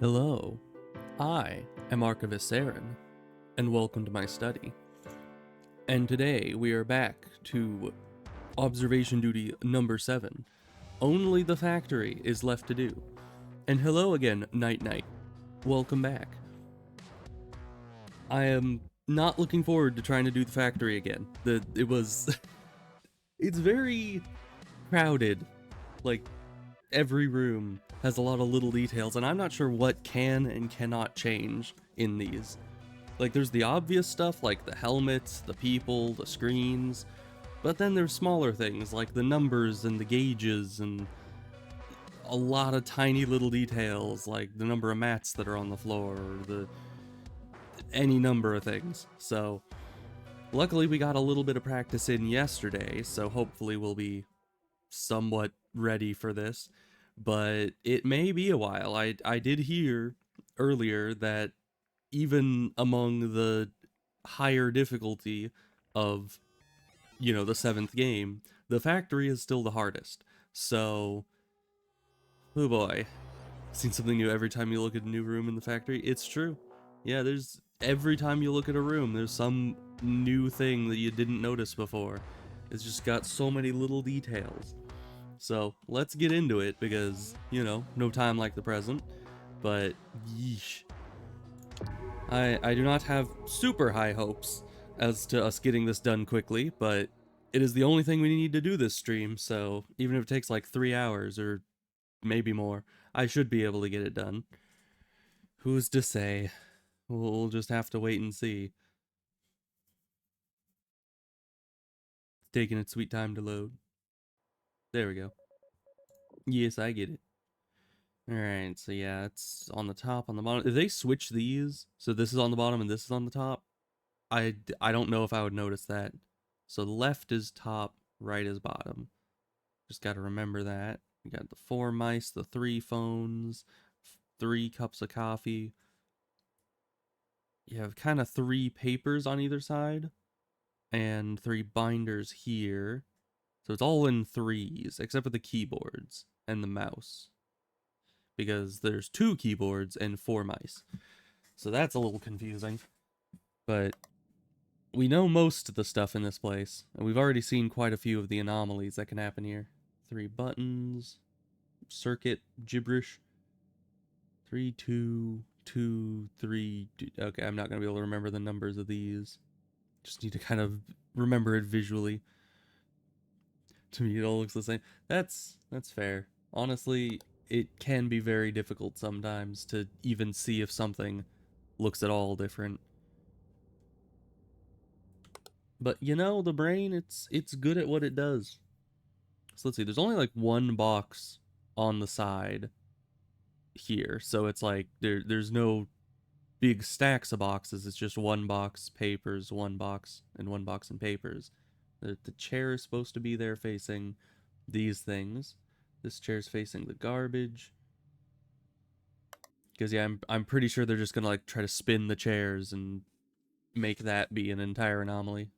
Hello, I am Archivist Aaron, and welcome to my study. And today we are back to observation duty number 7. Only the factory is left to do. And hello again, Night Night. Welcome back. I am not looking forward to trying to do the factory again. It's very crowded. Like, every room has a lot of little details, and I'm not sure what can and cannot change in these. Like, there's the obvious stuff, like the helmets, the people, the screens, but then there's smaller things, like the numbers and the gauges, and a lot of tiny little details, like the number of mats that are on the floor, or any number of things. So, luckily we got a little bit of practice in yesterday, so hopefully we'll be somewhat ready for this. But it may be a while. I did hear earlier that even among the higher difficulty of, the 7th game, the factory is still the hardest. So, oh boy. Seen something new every time you look at a new room in the factory? It's true. Yeah, every time you look at a room, there's some new thing that you didn't notice before. It's just got so many little details. So, let's get into it because, no time like the present. But, yeesh. I do not have super high hopes as to us getting this done quickly, but it is the only thing we need to do this stream, so even if it takes like 3 hours or maybe more, I should be able to get it done. Who's to say? We'll just have to wait and see. It's taking its sweet time to load. There we go. Yes, I get it. Alright, so yeah, it's on the top, on the bottom. If they switch these, so this is on the bottom and this is on the top, I don't know if I would notice that. So left is top, right is bottom. Just got to remember that. You got the 4 mice, the 3 phones, 3 cups of coffee. You have kind of 3 papers on either side, and 3 binders here. So it's all in threes, except for the keyboards and the mouse. Because there's 2 keyboards and 4 mice. So that's a little confusing. But we know most of the stuff in this place, and we've already seen quite a few of the anomalies that can happen here. 3 buttons, circuit gibberish. 3, 2, 2, 3. Okay, I'm not going to be able to remember the numbers of these. Just need to kind of remember it visually. To me, it all looks the same. That's fair. Honestly, it can be very difficult sometimes to even see if something looks at all different. But the brain, it's good at what it does. So let's see, there's only like 1 box on the side here. So it's like there's no big stacks of boxes. It's just 1 box papers, 1 box, and 1 box and papers. The chair is supposed to be there facing these things. This chair's facing the garbage. Because yeah, I'm pretty sure they're just gonna like try to spin the chairs and make that be an entire anomaly.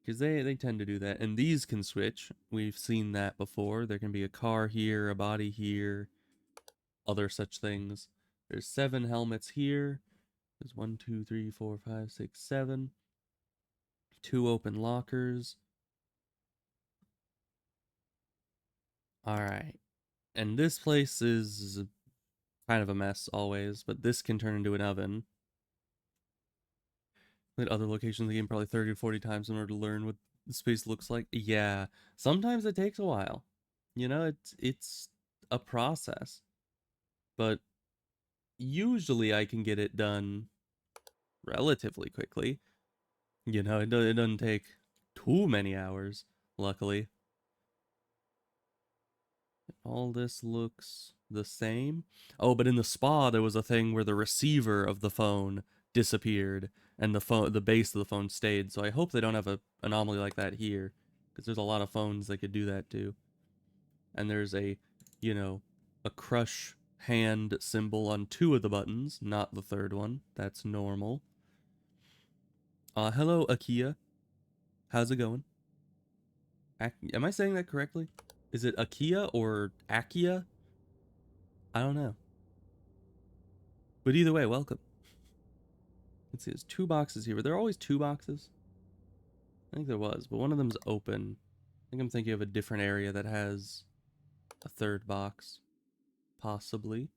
Because they tend to do that. And these can switch. We've seen that before. There can be a car here, a body here, other such things. There's 7 helmets here. There's 1, 2, 3, 4, 5, 6, 7. 2 open lockers. Alright. And this place is kind of a mess always, but this can turn into an oven. At other locations in the game probably 30 to 40 times in order to learn what the space looks like. Yeah, sometimes it takes a while. It's a process. But usually I can get it done relatively quickly. It doesn't take too many hours, luckily. All this looks the same. Oh, but in the spa there was a thing where the receiver of the phone disappeared and the base of the phone stayed. So I hope they don't have a anomaly like that here, because there's a lot of phones that could do that too. And there's a crush hand symbol on 2 of the buttons, not the 3rd one. That's normal. Hello Akia. How's it going? Am I saying that correctly? Is it Akia or Akia? I don't know. But either way, welcome. Let's see, there's 2 boxes here. Were there always 2 boxes? I think there was, but one of them's open. I think I'm thinking of a different area that has a 3rd box. Possibly.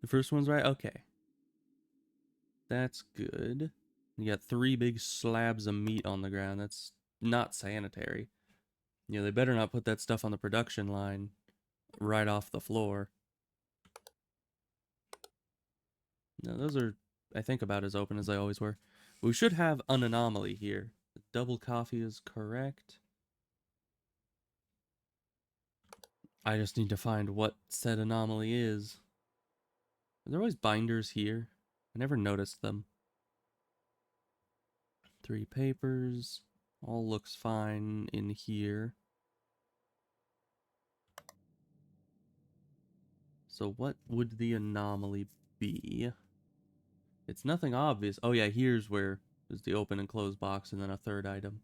The first one's right? Okay. That's good. You got 3 big slabs of meat on the ground. That's not sanitary. You know, they better not put that stuff on the production line right off the floor. No, those are, I think, about as open as they always were. We should have an anomaly here. The double coffee is correct. I just need to find what said anomaly is. Are there always binders here? I never noticed them. 3 papers. All looks fine in here. So what would the anomaly be? It's nothing obvious. Oh yeah, here's where there's the open and close box and then a 3rd item.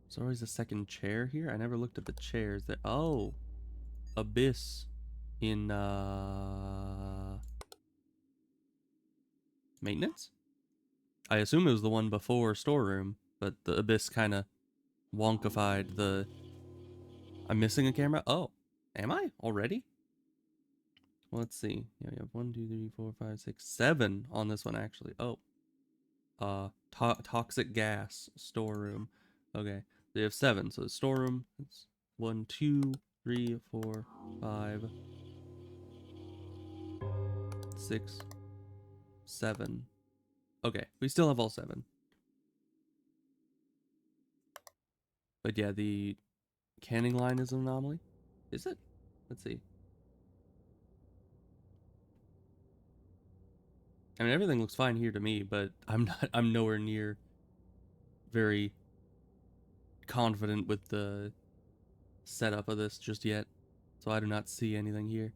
There's always a 2nd chair here. I never looked at the chairs. That oh, Abyss in maintenance? I assume it was the one before storeroom, but the Abyss kind of wonkified the... I'm missing a camera? Oh, am I already? Well, let's see. Yeah, we have 1, 2, 3, 4, 5, 6, 7 on this one actually. Oh, toxic gas storeroom. Okay, they have 7. So the storeroom. It's 1, 2, 3, 4, 5, 6, 7. Okay, we still have all 7. But yeah, the canning line is an anomaly. Is it? Let's see. I mean, everything looks fine here to me, but I'm nowhere near very confident with the setup of this just yet. So I do not see anything here.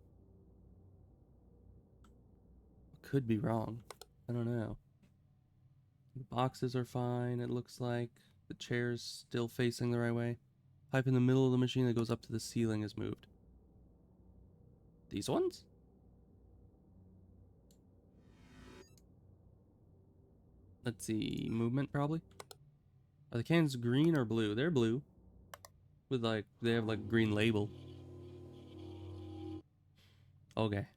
Could be wrong. I don't know. The boxes are fine, it looks like. The chair's still facing the right way. Pipe in the middle of the machine that goes up to the ceiling is moved. These ones? Let's see, movement probably? Are the cans green or blue? They're blue. With like, they have like green label. Okay.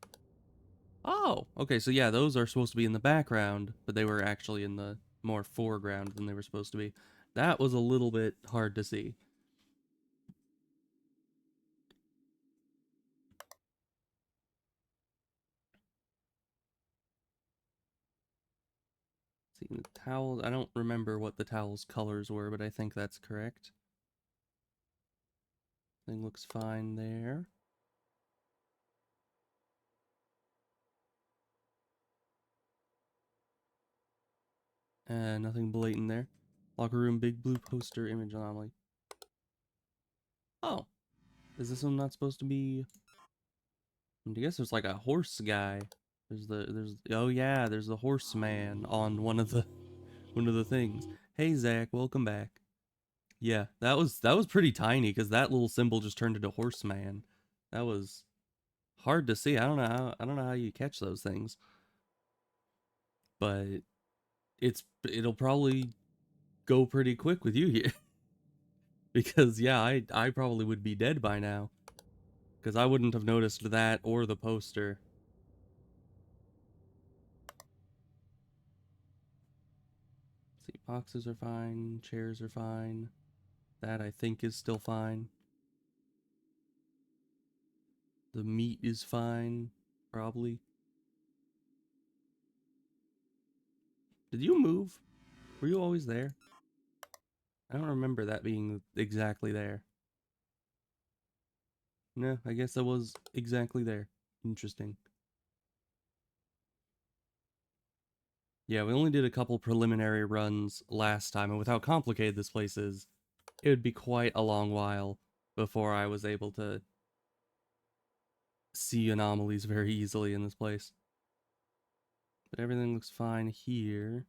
Oh, okay, so yeah, those are supposed to be in the background, but they were actually in the more foreground than they were supposed to be. That was a little bit hard to see. See, the towels, I don't remember what the towels' colors were, but I think that's correct. Thing looks fine there. Nothing blatant there. Locker room, big blue poster, image anomaly. Oh, is this one not supposed to be? I guess there's like a horse guy. Oh yeah, there's the horseman on one of the things. Hey Zach, welcome back. Yeah, that was pretty tiny because that little symbol just turned into horseman. That was hard to see. I don't know how you catch those things, but it'll probably go pretty quick with you here because yeah, I probably would be dead by now because I wouldn't have noticed that or the poster. Let's see, boxes are fine, chairs are fine. That I think is still fine. The meat is fine, probably. Did you move? Were you always there? I don't remember that being exactly there. No, I guess I was exactly there. Interesting. Yeah, we only did a couple preliminary runs last time, and with how complicated this place is, it would be quite a long while before I was able to see anomalies very easily in this place. But everything looks fine here.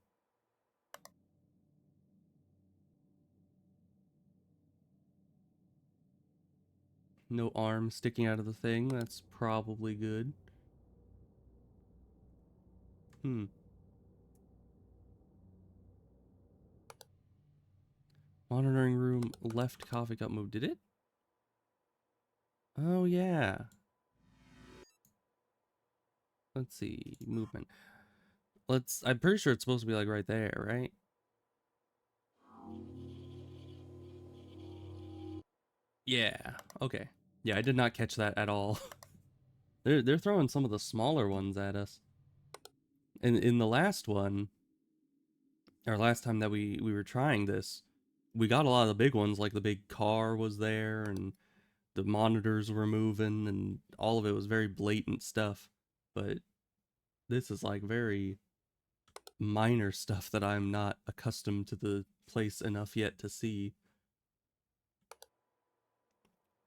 No arm sticking out of the thing. That's probably good. Hmm. Monitoring room, left coffee cup move. Did it? Oh, yeah. Let's see. Movement. I'm pretty sure it's supposed to be like right there, right? Yeah. Okay. Yeah, I did not catch that at all. They're throwing some of the smaller ones at us. And in the last one, or last time that we were trying this, we got a lot of the big ones, like the big car was there and the monitors were moving and all of it was very blatant stuff. But this is like very minor stuff that I'm not accustomed to the place enough yet to see.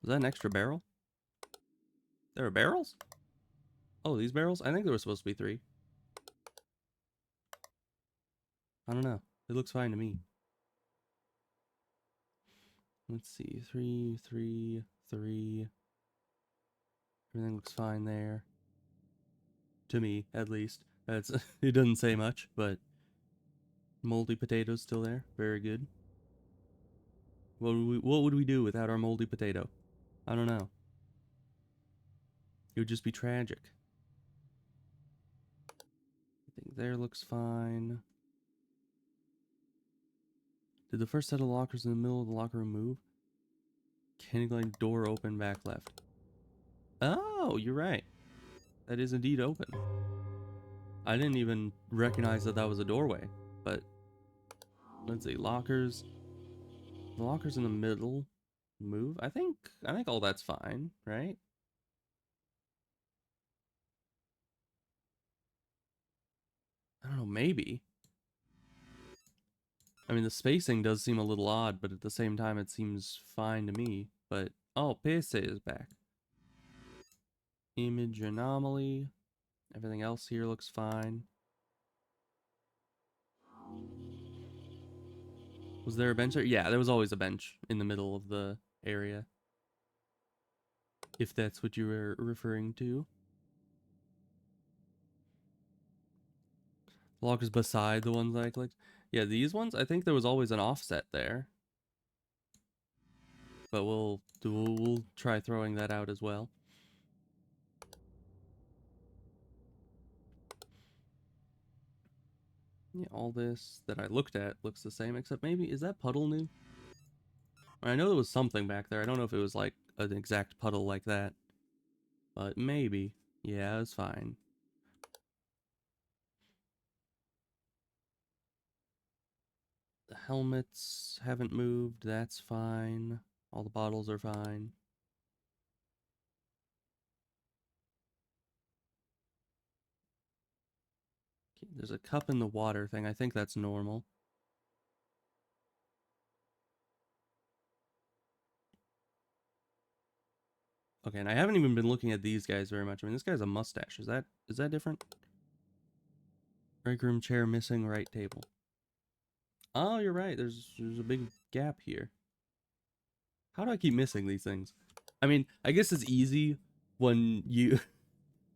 Was that an extra barrel? There are barrels? Oh, these barrels? I think there were supposed to be 3. I don't know. It looks fine to me. Let's see. 3, 3, 3. Everything looks fine there. To me, at least. That's it doesn't say much, but moldy potatoes still there. Very good. What would we do without our moldy potato? I don't know. It would just be tragic. I think there looks fine. Did the first set of lockers in the middle of the locker room move? Candy line door open, back left. Oh, you're right. That is indeed open. I didn't even recognize that that was a doorway. But let's see, lockers. The lockers in the middle move. I think all that's fine, right? I don't know, maybe. I mean, the spacing does seem a little odd, but at the same time, it seems fine to me. But, oh, PC is back. Image anomaly. Everything else here looks fine. Was there a bench there? Yeah, there was always a bench in the middle of the area. If that's what you were referring to. Lockers beside the ones that I clicked. Yeah, these ones, I think there was always an offset there. But we'll try throwing that out as well. Yeah, all this that I looked at looks the same, except maybe, is that puddle new? I know there was something back there. I don't know if it was like an exact puddle like that. But maybe. Yeah, it's fine. The helmets haven't moved. That's fine. All the bottles are fine. Okay, there's a cup in the water thing. I think that's normal. Okay, and I haven't even been looking at these guys very much. I mean, this guy's a mustache. Is that different? Break room chair missing, right table. Oh, you're right. There's a big gap here. How do I keep missing these things? I mean, I guess it's easy when you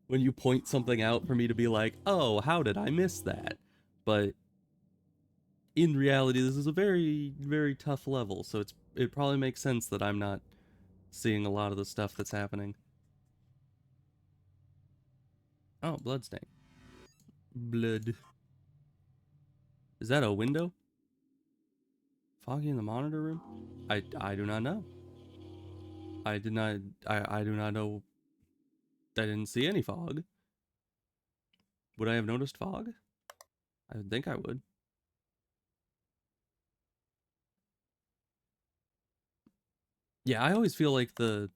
when you point something out for me to be like, "Oh, how did I miss that?" But in reality, this is a very, very tough level, so it probably makes sense that I'm not seeing a lot of the stuff that's happening. Oh, bloodstain. Blood. Is that a window? Foggy in the monitor room? I do not know. I did not I do not know. I didn't see any fog. Would I have noticed fog? I would think I would. Yeah, I always feel like the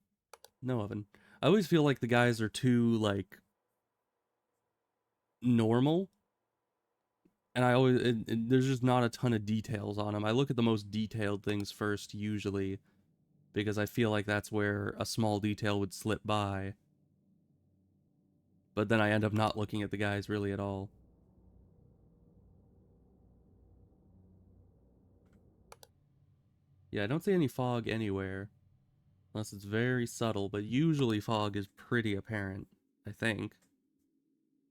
no oven. I always feel like the guys are too like normal, and there's just not a ton of details on them. I look at the most detailed things first usually because I feel like that's where a small detail would slip by. But then I end up not looking at the guys really at all. Yeah, I don't see any fog anywhere. Unless it's very subtle, but usually fog is pretty apparent, I think.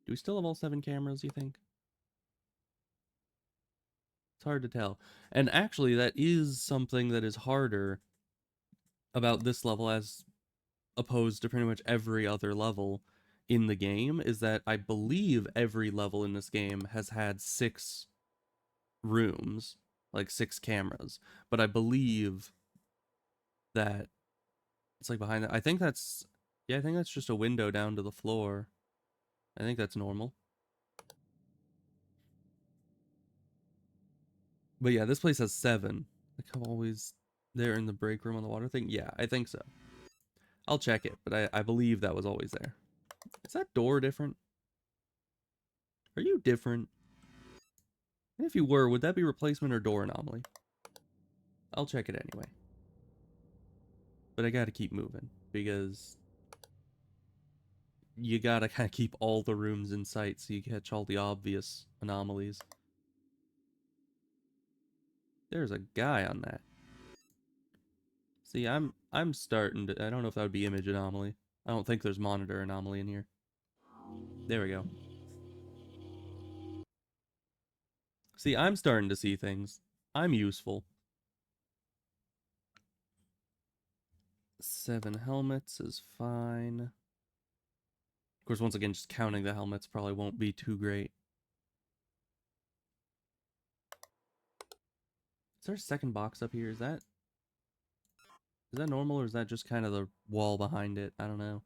Do we still have all 7 cameras, you think? It's hard to tell. And actually, that is something that is harder about this level as opposed to pretty much every other level in the game, is that I believe every level in this game has had 6 rooms, like 6 cameras. But I believe that it's like behind that. I think that's, yeah, I think that's just a window down to the floor. I think that's normal. But yeah, this place has 7. Like I'm always there in the break room on the water thing. Yeah, I think so. I'll check it, but I believe that was always there. Is that door different? Are you different? And if you were, would that be replacement or door anomaly? I'll check it anyway. But I gotta keep moving, because you gotta kind of keep all the rooms in sight so you catch all the obvious anomalies. There's a guy on that. See, I'm starting to, I don't know if that would be image anomaly. I don't think there's monitor anomaly in here. There we go. See, I'm starting to see things. I'm useful. 7 helmets is fine. Of course, once again, just counting the helmets probably won't be too great. Is there a second box up here? Is that normal, or is that just kind of the wall behind it? I don't know.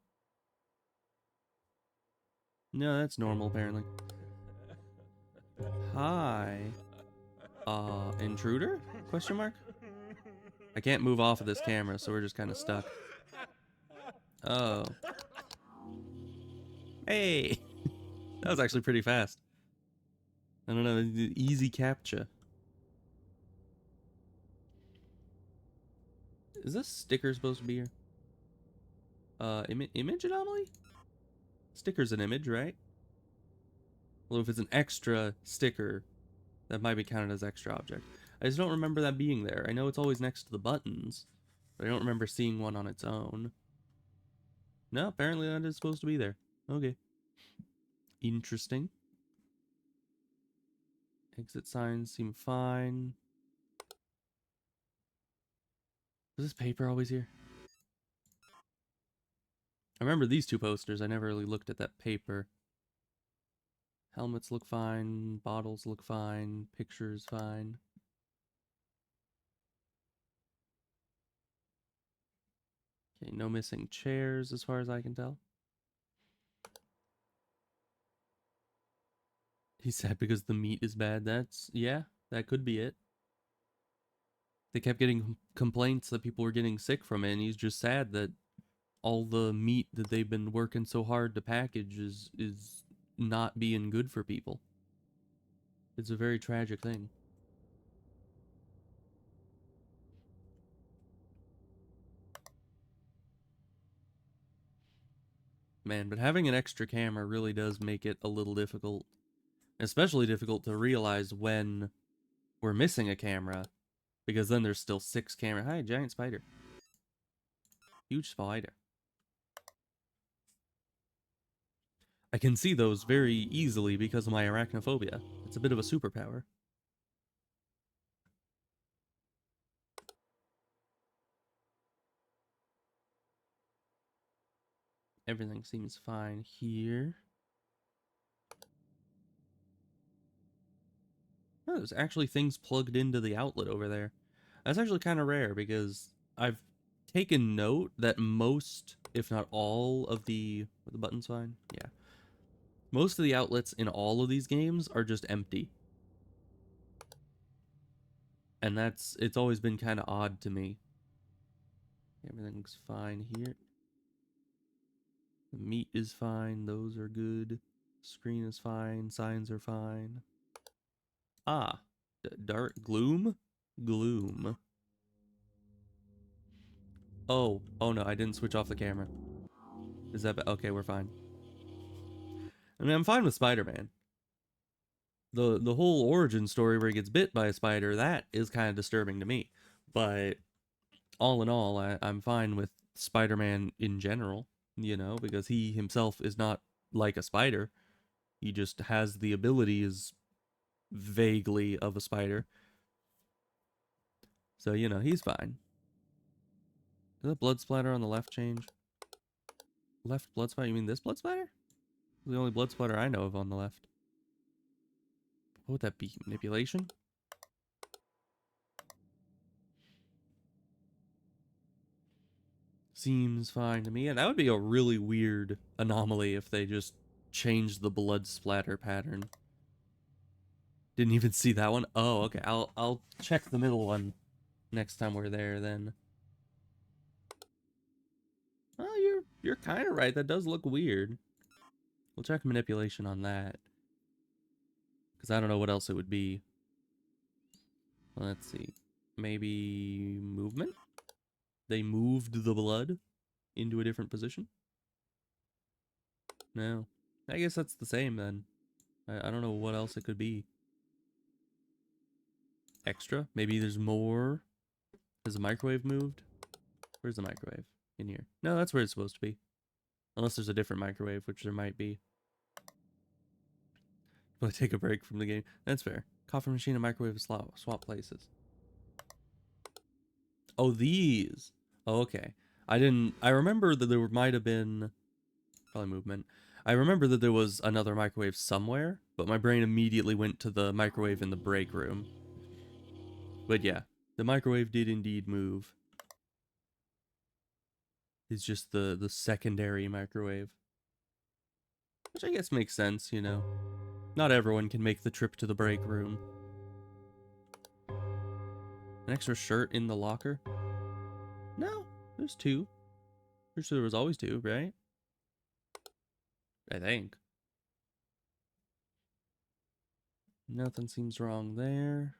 No, that's normal apparently. Hi. Intruder? Question mark? I can't move off of this camera, so we're just kind of stuck. Oh. Hey! That was actually pretty fast. I don't know, easy captcha. Is this sticker supposed to be here? Image anomaly? Sticker's an image, right? Well, if it's an extra sticker, that might be counted as extra object. I just don't remember that being there. I know it's always next to the buttons, but I don't remember seeing one on its own. No, apparently that is supposed to be there. Okay. Interesting. Exit signs seem fine. Is this paper always here? I remember these 2 posters. I never really looked at that paper. Helmets look fine. Bottles look fine. Pictures fine. Okay, no missing chairs as far as I can tell. He's sad because the meat is bad. That's, yeah, that could be it. They kept getting complaints that people were getting sick from it, and he's just sad that all the meat that they've been working so hard to package is not being good for people. It's a very tragic thing. Man, but having an extra camera really does make it a little difficult. Especially difficult to realize when we're missing a camera, because then there's still 6 cameras. Hi, giant spider. Huge spider. I can see those very easily because of my arachnophobia. It's a bit of a superpower. Everything seems fine here. Oh, there's actually things plugged into the outlet over there. That's actually kind of rare because I've taken note that most, if not all, of are the buttons fine? Yeah. Most of the outlets in all of these games are just empty. And it's always been kind of odd to me. Everything's fine here. The meat is fine. Those are good. Screen is fine. Signs are fine. Ah. Dark gloom? Gloom. Oh. Oh no, I didn't switch off the camera. Is that okay, we're fine. I mean, I'm fine with Spider-Man. The whole origin story where he gets bit by a spider, that is kind of disturbing to me. But all in all, I'm fine with Spider-Man in general, you know, because he himself is not like a spider. He just has the abilities vaguely of a spider. So, you know, he's fine. Did the blood splatter on the left change? Left blood splatter? You mean this blood splatter? The only blood splatter I know of on the left. What would that be? Manipulation? Seems fine to me. And that would be a really weird anomaly if they just changed the blood splatter pattern. Didn't even see that one. Oh, okay. I'll check the middle one next time we're there then. Oh, you're kind of right. That does look weird. We'll check manipulation on that. Because I don't know what else it would be. Let's see. Maybe movement? They moved the blood into a different position? No. I guess that's the same then. I don't know what else it could be. Extra? Maybe there's more? Has the microwave moved? Where's the microwave? In here. No, that's where it's supposed to be. Unless there's a different microwave, which there might be. Will I take a break from the game? That's fair. Coffee machine and microwave swap places. Oh, these. Oh, okay. I remember that there might have been probably movement. I remember that there was another microwave somewhere, but my brain immediately went to the microwave in the break room. But yeah, the microwave did indeed move. It's just the secondary microwave. Which I guess makes sense, you know. Not everyone can make the trip to the break room. An extra shirt in the locker? No, there's two. Pretty sure there was always two, right? I think. Nothing seems wrong there.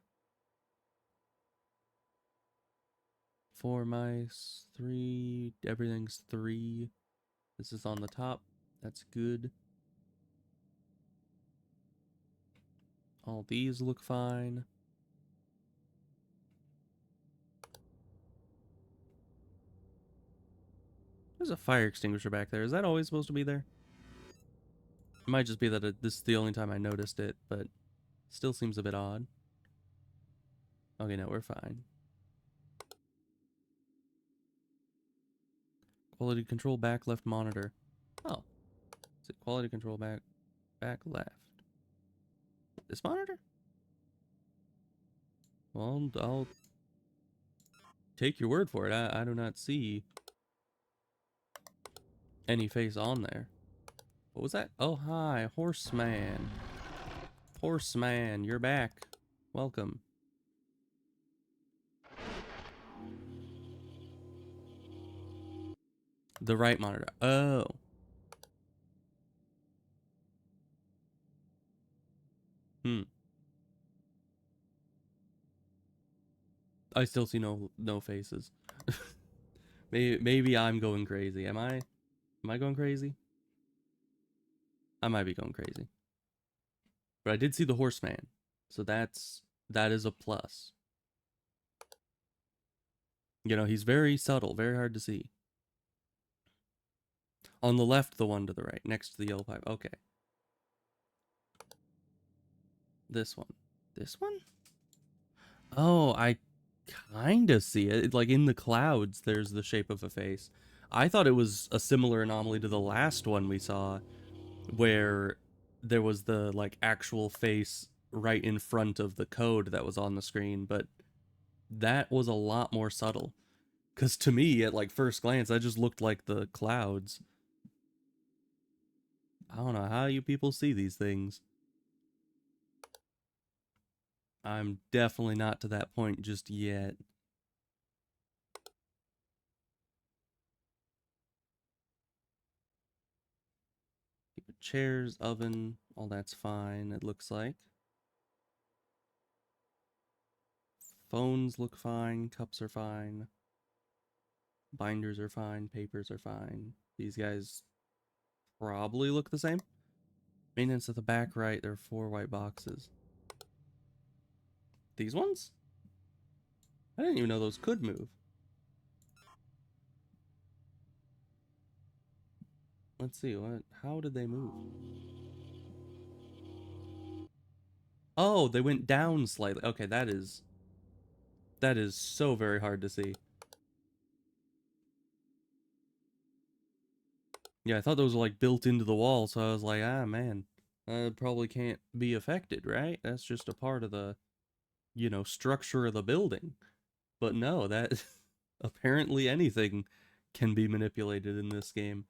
4 mice, 3, everything's 3. This is on the top. That's good. All these look fine. There's a fire extinguisher back there. Is that always supposed to be there? It might just be that this is the only time I noticed it, but still seems a bit odd. Okay, no, we're fine. Quality control back left monitor. Oh. Is it quality control back left? This monitor? Well, I'll take your word for it. I do not see any face on there. What was that? Oh, hi, Horseman. Horseman, you're back. Welcome. The right monitor. Oh. Hmm. I still see no faces. Maybe I'm going crazy. Am I? Am I going crazy? I might be going crazy. But I did see the Horseman. So that is a plus. You know, he's very subtle, very hard to see. On the left, the one to the right, next to the yellow pipe. Okay. This one. This one? Oh, I kind of see it. Like in the clouds, there's the shape of a face. I thought it was a similar anomaly to the last one we saw, where there was the like actual face right in front of the code that was on the screen, but that was a lot more subtle. Because to me, at like first glance, that just looked like the clouds. I don't know how you people see these things. I'm definitely not to that point just yet. Chairs, oven, all that's fine, it looks like. Phones look fine, cups are fine. Binders are fine, papers are fine. These guys probably look the same. Maintenance at the back right, there are 4 white boxes. These ones? I didn't even know those could move. Let's see, how did they move? Oh, they went down slightly. Okay, that is so very hard to see. Yeah, I thought those were like built into the wall, so I was like, ah man, probably can't be affected, right? That's just a part of the, structure of the building. But no, that apparently anything can be manipulated in this game.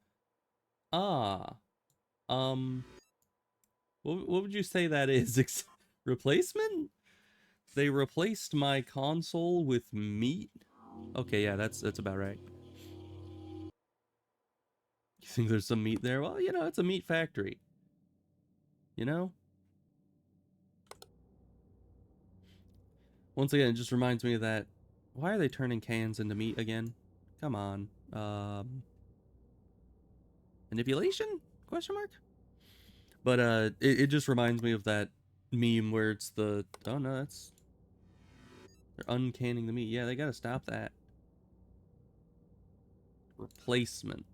Ah, um, what would you say that is? Replacement? They replaced my console with meat? Okay, yeah, that's about right. You think there's some meat there? Well, it's a meat factory. You know? Once again, it just reminds me of that. Why are they turning cans into meat again? Come on. Manipulation? Question mark? But it just reminds me of that meme where it's the, oh no, they're uncanning the meat. Yeah, they gotta stop that. Replacement.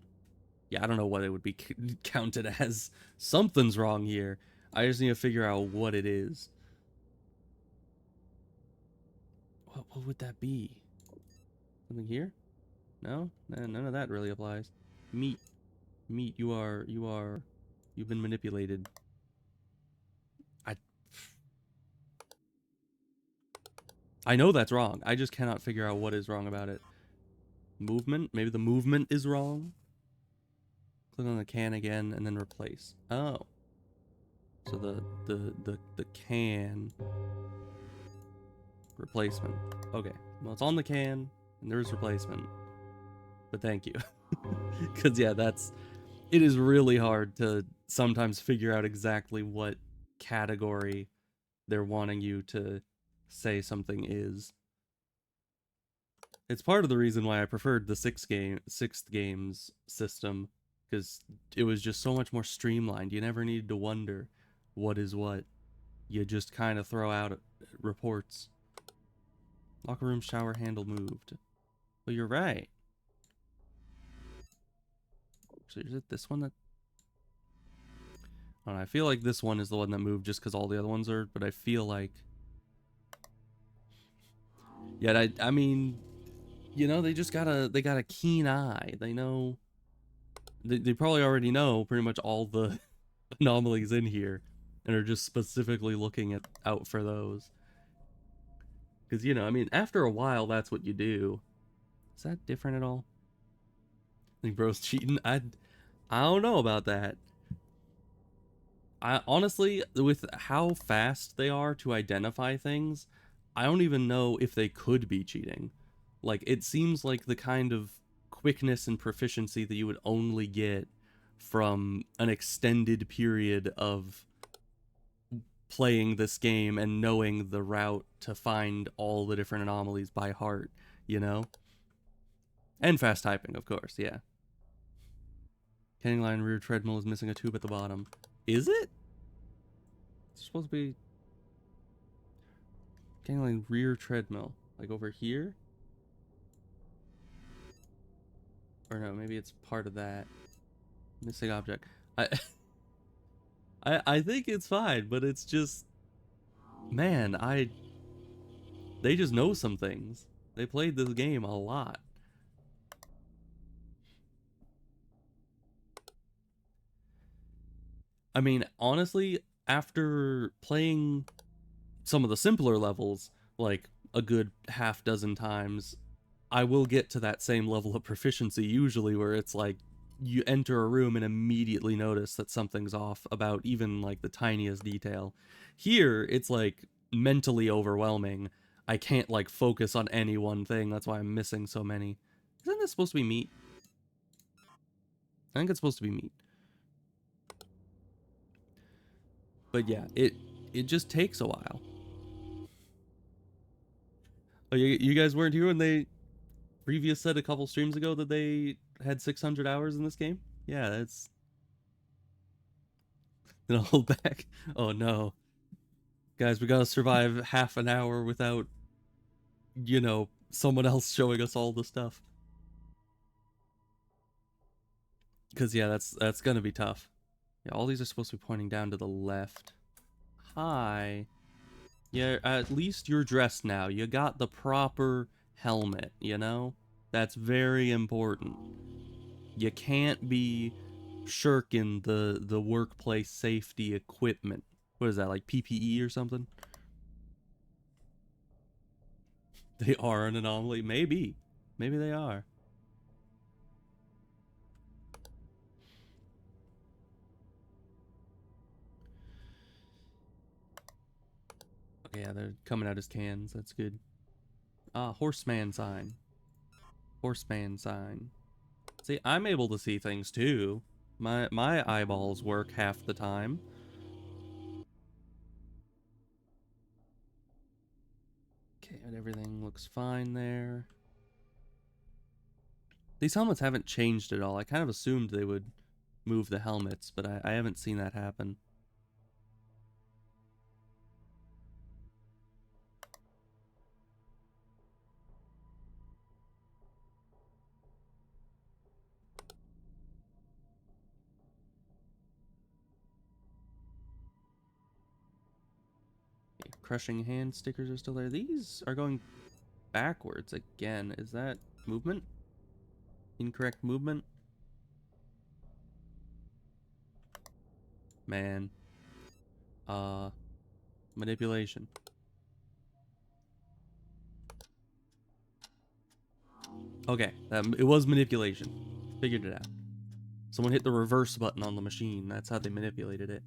Yeah, I don't know what it would be counted as. Something's wrong here. I just need to figure out what it is. What would that be? Something here? No? None of that really applies. Meat. Meat, you've been manipulated. I I know that's wrong. I just cannot figure out what is wrong about it. Movement? Maybe the movement is wrong? Click on the can again and then replace. Oh. So the can replacement. Okay. Well, it's on the can and there's replacement. But thank you. Cuz yeah, it is really hard to sometimes figure out exactly what category they're wanting you to say something is. It's part of the reason why I preferred the sixth games system, because it was just so much more streamlined. You never needed to wonder what is what. You just kind of throw out reports. Locker room shower handle moved. Well, you're right. So is it this one that? I don't know, I feel like this one is the one that moved just because all the other ones are, but I feel like. Yeah, I mean, they got a keen eye. They know. They probably already know pretty much all the anomalies in here and are just specifically looking out for those. Because, I mean, after a while, that's what you do. Is that different at all? I think bro's cheating. I don't know about that. I honestly, with how fast they are to identify things, I don't even know if they could be cheating. Like, it seems like the kind of quickness and proficiency that you would only get from an extended period of playing this game and knowing the route to find all the different anomalies by heart, you know? And fast typing, of course, yeah. Canning line rear treadmill is missing a tube at the bottom. Is it? It's supposed to be... Canning line rear treadmill. Like over here? Or no, maybe it's part of that. Missing object. I... I think it's fine, but it's just... Man, They just know some things. They played this game a lot. I mean, honestly, after playing some of the simpler levels, like a good half dozen times, I will get to that same level of proficiency usually where it's like you enter a room and immediately notice that something's off about even like the tiniest detail. Here, it's like mentally overwhelming. I can't like focus on any one thing. That's why I'm missing so many. Isn't this supposed to be meat? I think it's supposed to be meat. But yeah, it just takes a while. Oh, you guys weren't here when they previous said a couple streams ago that they had 600 hours in this game? Yeah, that's gonna hold back. Oh no. Guys, we gotta survive half an hour without, someone else showing us all the stuff. Because, yeah, that's gonna be tough. Yeah, all these are supposed to be pointing down to the left. Hi. Yeah, at least you're dressed now. You got the proper helmet, you know? That's very important. You can't be shirking the workplace safety equipment. What is that, like PPE or something? They are an anomaly? Maybe. Maybe they are. Okay, yeah, they're coming out as cans. That's good. Horseman sign. Horseman sign. See, I'm able to see things too. My eyeballs work half the time. Okay, and everything looks fine there. These helmets haven't changed at all. I kind of assumed they would move the helmets, but I haven't seen that happen. Okay, crushing hand stickers are still there. These are going backwards again. Is that movement? Incorrect movement? Man. Manipulation. Okay, it was manipulation. Figured it out. Someone hit the reverse button on the machine. That's how they manipulated it.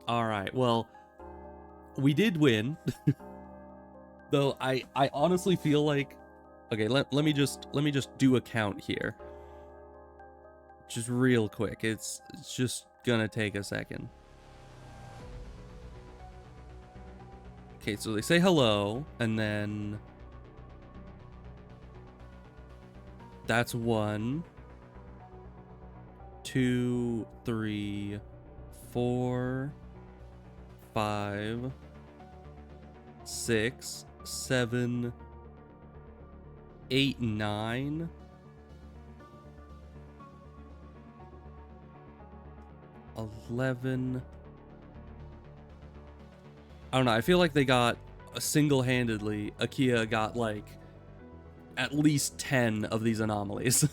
Alright, well, we did win. Though I honestly feel like, okay, let me just do a count here. Just real quick. It's just gonna take a second. Okay, so they say hello, and then that's 1, 2, 3, 4, 5, 6, 7, 8, 9. 11. I don't know. I feel like they got single-handedly. Akia got like at least 10 of these anomalies.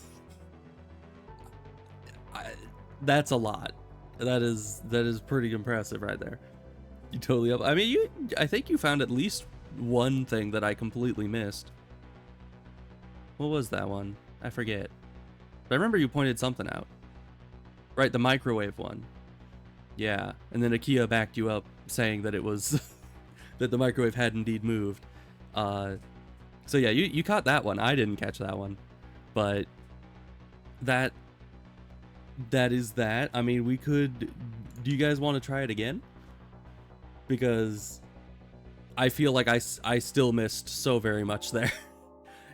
That's a lot. That is pretty impressive right there. You totally up. I mean, I think you found at least one thing that I completely missed. What was that one? I forget. But I remember you pointed something out. Right, the microwave one. Yeah, and then Akia backed you up saying that it was that the microwave had indeed moved. So yeah, you caught that one. I didn't catch that one, but that is that. I mean, we could. Do you guys want to try it again? Because I feel like I still missed so very much there.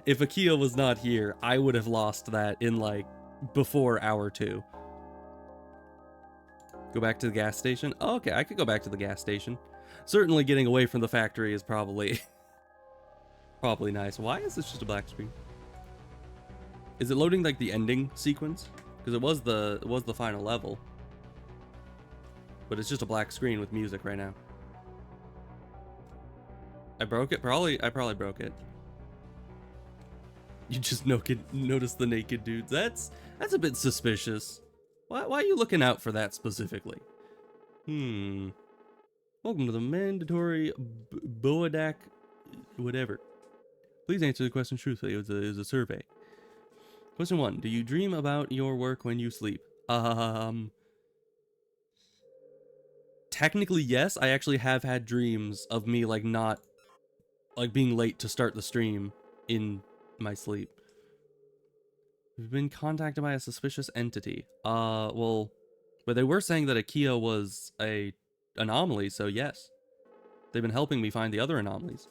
If Akia was not here, I would have lost that in like before hour 2. Go back to the gas station? Oh, okay, I could go back to the gas station. Certainly getting away from the factory is probably probably nice. Why is this just a black screen? Is it loading like the ending sequence? Because it was the final level. But it's just a black screen with music right now. I broke it? I probably broke it. You just notice the naked dudes. That's a bit suspicious. Why are you looking out for that specifically? Welcome to the mandatory Boadak whatever. Please answer the question truthfully. It was a survey. Question 1. Do you dream about your work when you sleep? Technically, yes. I actually have had dreams of me, like, not... like, being late to start the stream in my sleep. We've been contacted by a suspicious entity. Well... But they were saying that Akia was a anomaly, so yes. They've been helping me find the other anomalies.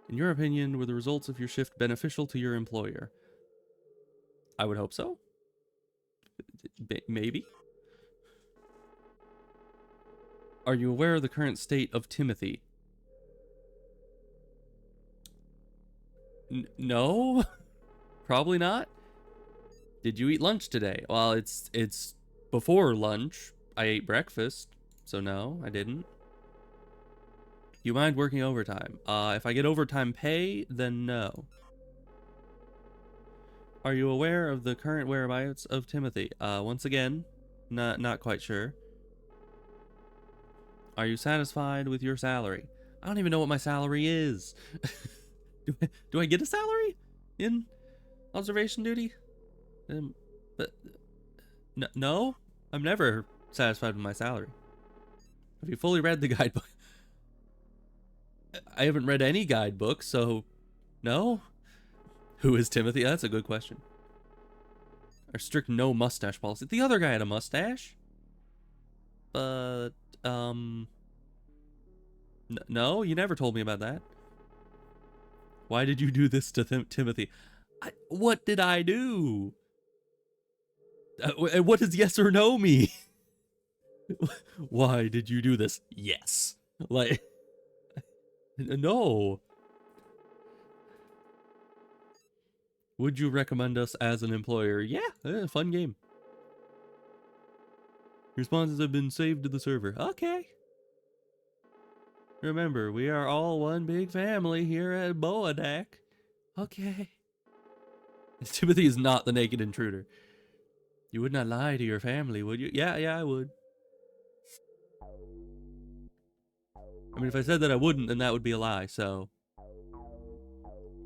In your opinion, were the results of your shift beneficial to your employer? I would hope so. Maybe. Are you aware of the current state of Timothy? No? Probably not. Did you eat lunch today? Well, it's before lunch. I ate breakfast, so no, I didn't. You mind working overtime? If I get overtime pay, then no. Are you aware of the current whereabouts of Timothy? Once again, not quite sure. Are you satisfied with your salary? I don't even know what my salary is. Do I get a salary in observation duty? But no, I'm never satisfied with my salary. Have you fully read the guidebook? I haven't read any guidebook, so no. Who is Timothy? That's a good question. Our strict no mustache policy. The other guy had a mustache. But, no, you never told me about that. Why did you do this to Timothy? What did I do? What does yes or no mean? Why did you do this? Yes. Like, no. Would you recommend us as an employer? Yeah, fun game. Responses have been saved to the server. Okay. Remember, we are all one big family here at Boadak. Okay. Timothy is not the naked intruder. You would not lie to your family, would you? Yeah, I would. I mean, if I said that I wouldn't, then that would be a lie, so.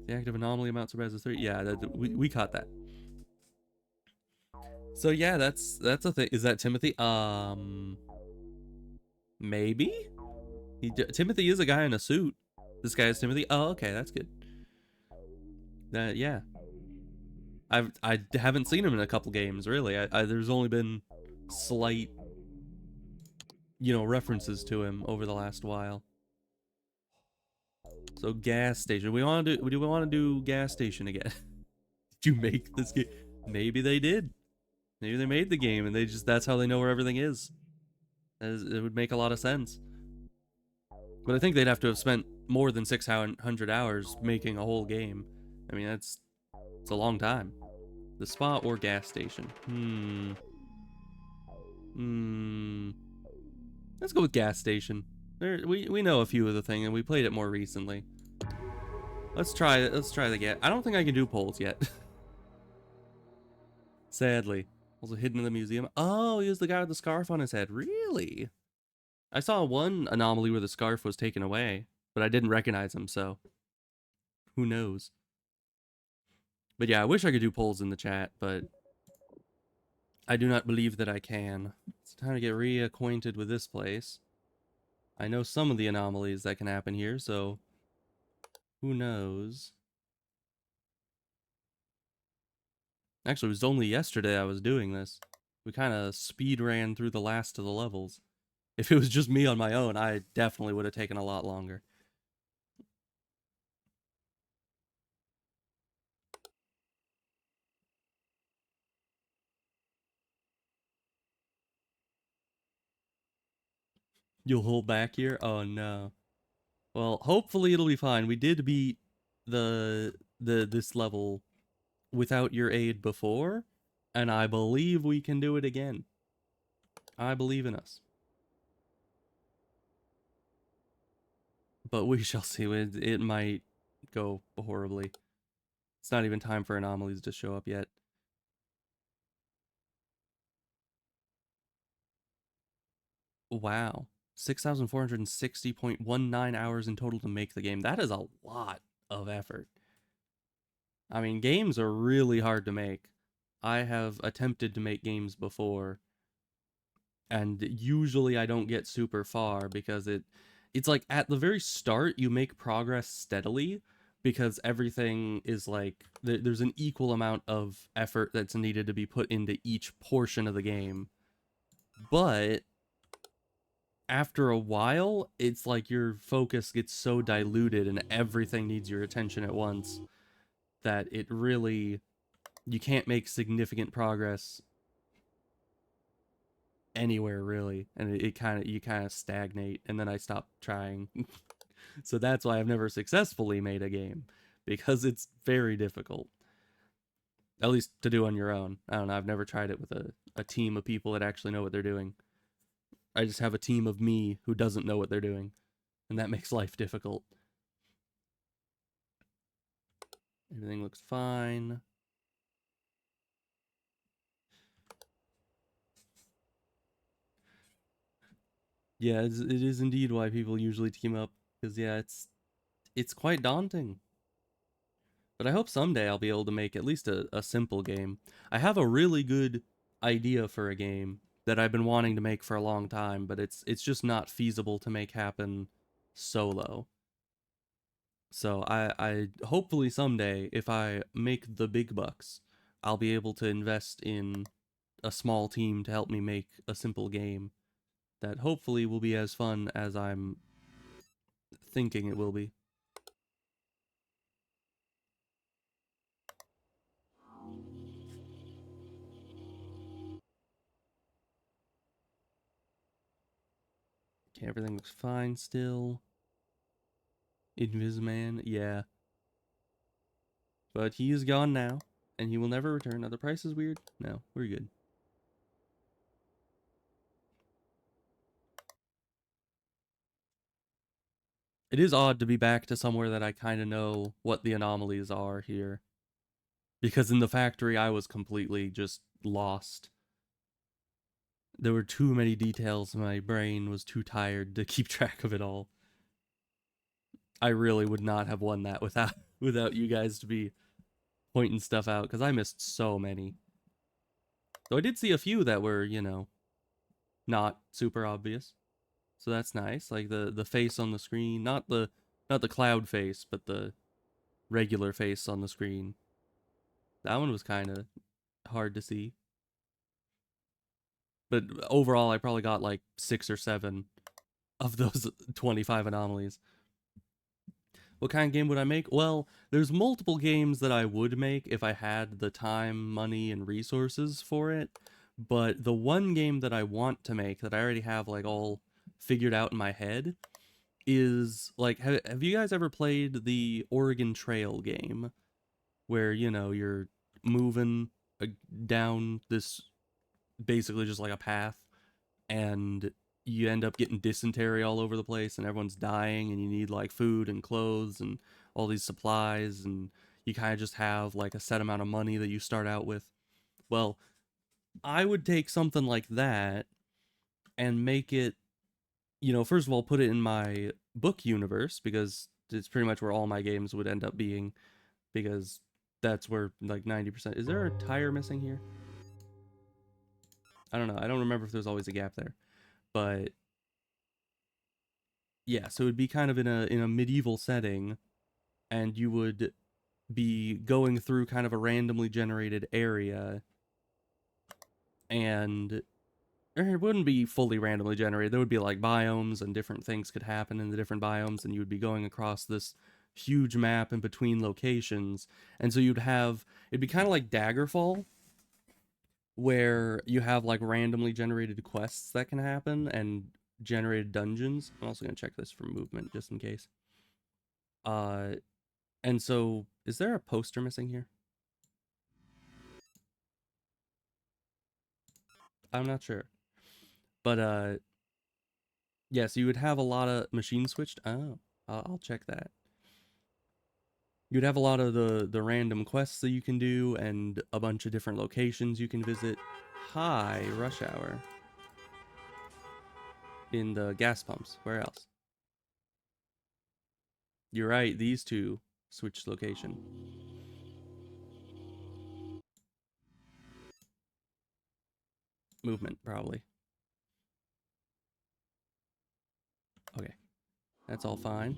The active anomaly amount surpasses 3. Yeah, we caught that. So yeah, that's a thing. Is that Timothy? Maybe? Timothy is a guy in a suit. This guy is Timothy. Oh, okay, that's good. Yeah. I haven't seen him in a couple games, really. There's only been slight, references to him over the last while. So gas station. Do we want to do gas station again? Did you make this game? Maybe they did. Maybe they made the game and that's how they know where everything is. It would make a lot of sense. But I think they'd have to have spent more than 600 hours making a whole game. I mean, it's a long time. The spa or gas station? Let's go with gas station. We know a few of the thing, and we played it more recently. Let's try the gas. I don't think I can do polls yet. Sadly. Also hidden in the museum. Oh, he was the guy with the scarf on his head. Really? I saw one anomaly where the scarf was taken away, but I didn't recognize him, so who knows? But yeah, I wish I could do polls in the chat, but I do not believe that I can. It's time to get reacquainted with this place. I know some of the anomalies that can happen here, so who knows? Actually, it was only yesterday I was doing this. We kind of speed ran through the last of the levels. If it was just me on my own, I definitely would have taken a lot longer. You'll hold back here? Oh no. Well, hopefully it'll be fine. We did beat this level without your aid before, and I believe we can do it again. I believe in us. But we shall see. It might go horribly. It's not even time for anomalies to show up yet. Wow. 6,460.19 hours in total to make the game. That is a lot of effort. I mean, games are really hard to make. I have attempted to make games before, and usually I don't get super far because it's like at the very start you make progress steadily because everything is like there's an equal amount of effort that's needed to be put into each portion of the game. But after a while, it's like your focus gets so diluted and everything needs your attention at once that it really, you can't make significant progress anywhere really, and you kind of stagnate, and then I stopped trying. So that's why I've never successfully made a game, because it's very difficult. At least to do on your own. I don't know. I've never tried it with a team of people that actually know what they're doing. I just have a team of me who doesn't know what they're doing, and that makes life difficult. Everything looks fine. Yeah, it is indeed why people usually team up, because yeah, it's quite daunting. But I hope someday I'll be able to make at least a simple game. I have a really good idea for a game that I've been wanting to make for a long time, but it's just not feasible to make happen solo. So I hopefully someday, if I make the big bucks, I'll be able to invest in a small team to help me make a simple game that hopefully will be as fun as I'm thinking it will be. Okay, everything looks fine still. Invisman, yeah. But he is gone now, and he will never return. Now the price is weird. No, we're good. It is odd to be back to somewhere that I kind of know what the anomalies are here. Because in the factory, I was completely just lost. There were too many details, my brain was too tired to keep track of it all. I really would not have won that without without you guys to be pointing stuff out, because I missed so many. Though I did see a few that were, not super obvious. So that's nice. Like the face on the screen, not the cloud face, but the regular face on the screen. That one was kind of hard to see. But overall, I probably got like 6 or 7 of those 25 anomalies. What kind of game would I make? Well, there's multiple games that I would make if I had the time, money, and resources for it. But the one game that I want to make that I already have like all figured out in my head is like, have you guys ever played the Oregon Trail game where, you're moving uh, down this basically just like a path, and you end up getting dysentery all over the place and everyone's dying, and you need like food and clothes and all these supplies, and you kind of just have like a set amount of money that you start out with. Well, I would take something like that and make it, first of all, put it in my book universe, because it's pretty much where all my games would end up being, because that's where like 90%. Is there a tire missing here? I don't know. I don't remember if there's always a gap there. But yeah, so it'd be kind of in a medieval setting, and you would be going through kind of a randomly generated area, and it wouldn't be fully randomly generated. There would be like biomes, and different things could happen in the different biomes, and you would be going across this huge map in between locations. And so it'd be kind of like Daggerfall, where you have like randomly generated quests that can happen and generated dungeons. I'm also going to check this for movement just in case. Uh and so is there a poster missing here? I'm not sure. But yeah, so you would have a lot of machine switched. Oh, I'll check that. You'd have a lot of the random quests that you can do, and a bunch of different locations you can visit. Hi, rush hour. In the gas pumps. Where else? You're right, these two switched location. Movement, probably. Okay, that's all fine.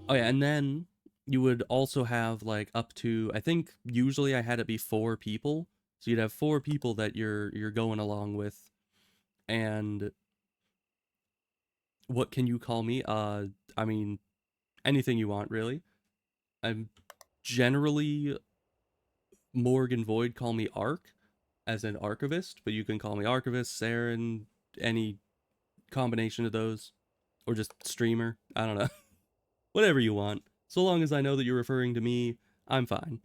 Oh yeah, and then you would also have like up to, I think usually I had it be 4 people. So you'd have 4 people that you're going along with. And what can you call me? I mean, anything you want, really. I'm generally Morgan Void, call me Arc, as an archivist, but you can call me Archivist, Saren, any combination of those, or just streamer. I don't know. Whatever you want. So long as I know that you're referring to me, I'm fine.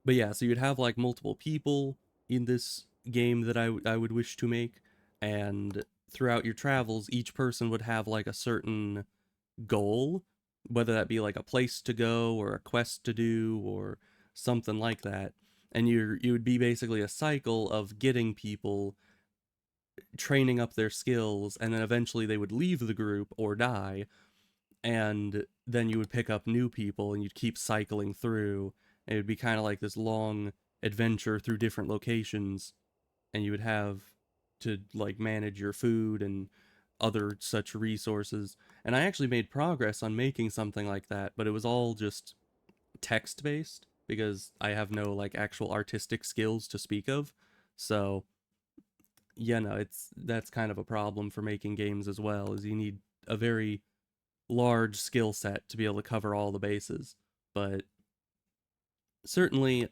But yeah, so you'd have like multiple people in this game that I would wish to make, and throughout your travels, each person would have like a certain goal, whether that be like a place to go or a quest to do or something like that. And you would be basically a cycle of getting people, training up their skills, and then eventually they would leave the group or die, and then you would pick up new people and you'd keep cycling through, and it would be kind of like this long adventure through different locations, and you would have to like manage your food and other such resources. And I actually made progress on making something like that, but it was all just text based because I have no like actual artistic skills to speak of. So yeah, no, it's that's kind of a problem for making games as well, is you need a very large skill set to be able to cover all the bases. But certainly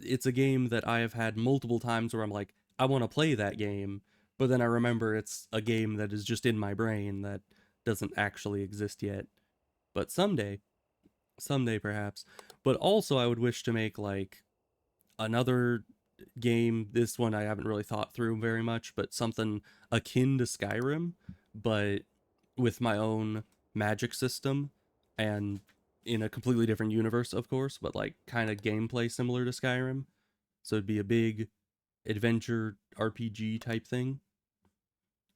it's a game that I have had multiple times where I'm like, I want to play that game, but then I remember it's a game that is just in my brain that doesn't actually exist yet. But someday perhaps. But also I would wish to make like another game. This one I haven't really thought through very much, but something akin to Skyrim, but with my own magic system and in a completely different universe, of course, but like kind of gameplay similar to Skyrim. So it'd be a big adventure RPG type thing.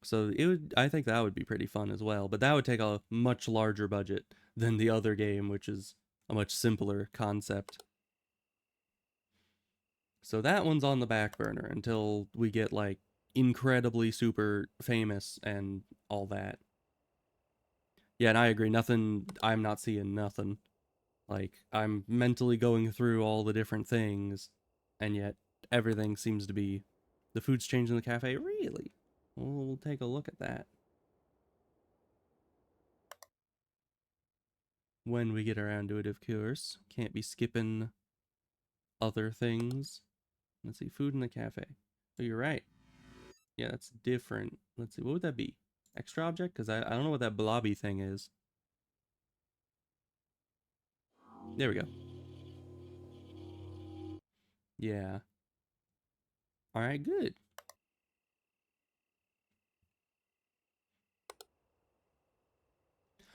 So it would, I think that would be pretty fun as well, but that would take a much larger budget than the other game, which is a much simpler concept. So that one's on the back burner until we get like incredibly super famous and all that. Yeah, and I agree. Nothing, I'm not seeing nothing. Like, I'm mentally going through all the different things, and yet everything seems to be. The food's changed in the cafe? Really? Well, we'll take a look at that when we get around to it, of course. Can't be skipping other things. Let's see, food in the cafe. Oh, you're right. Yeah, that's different. Let's see, what would that be? Extra object? Because I don't know what that blobby thing is. There we go. Yeah. All right, good.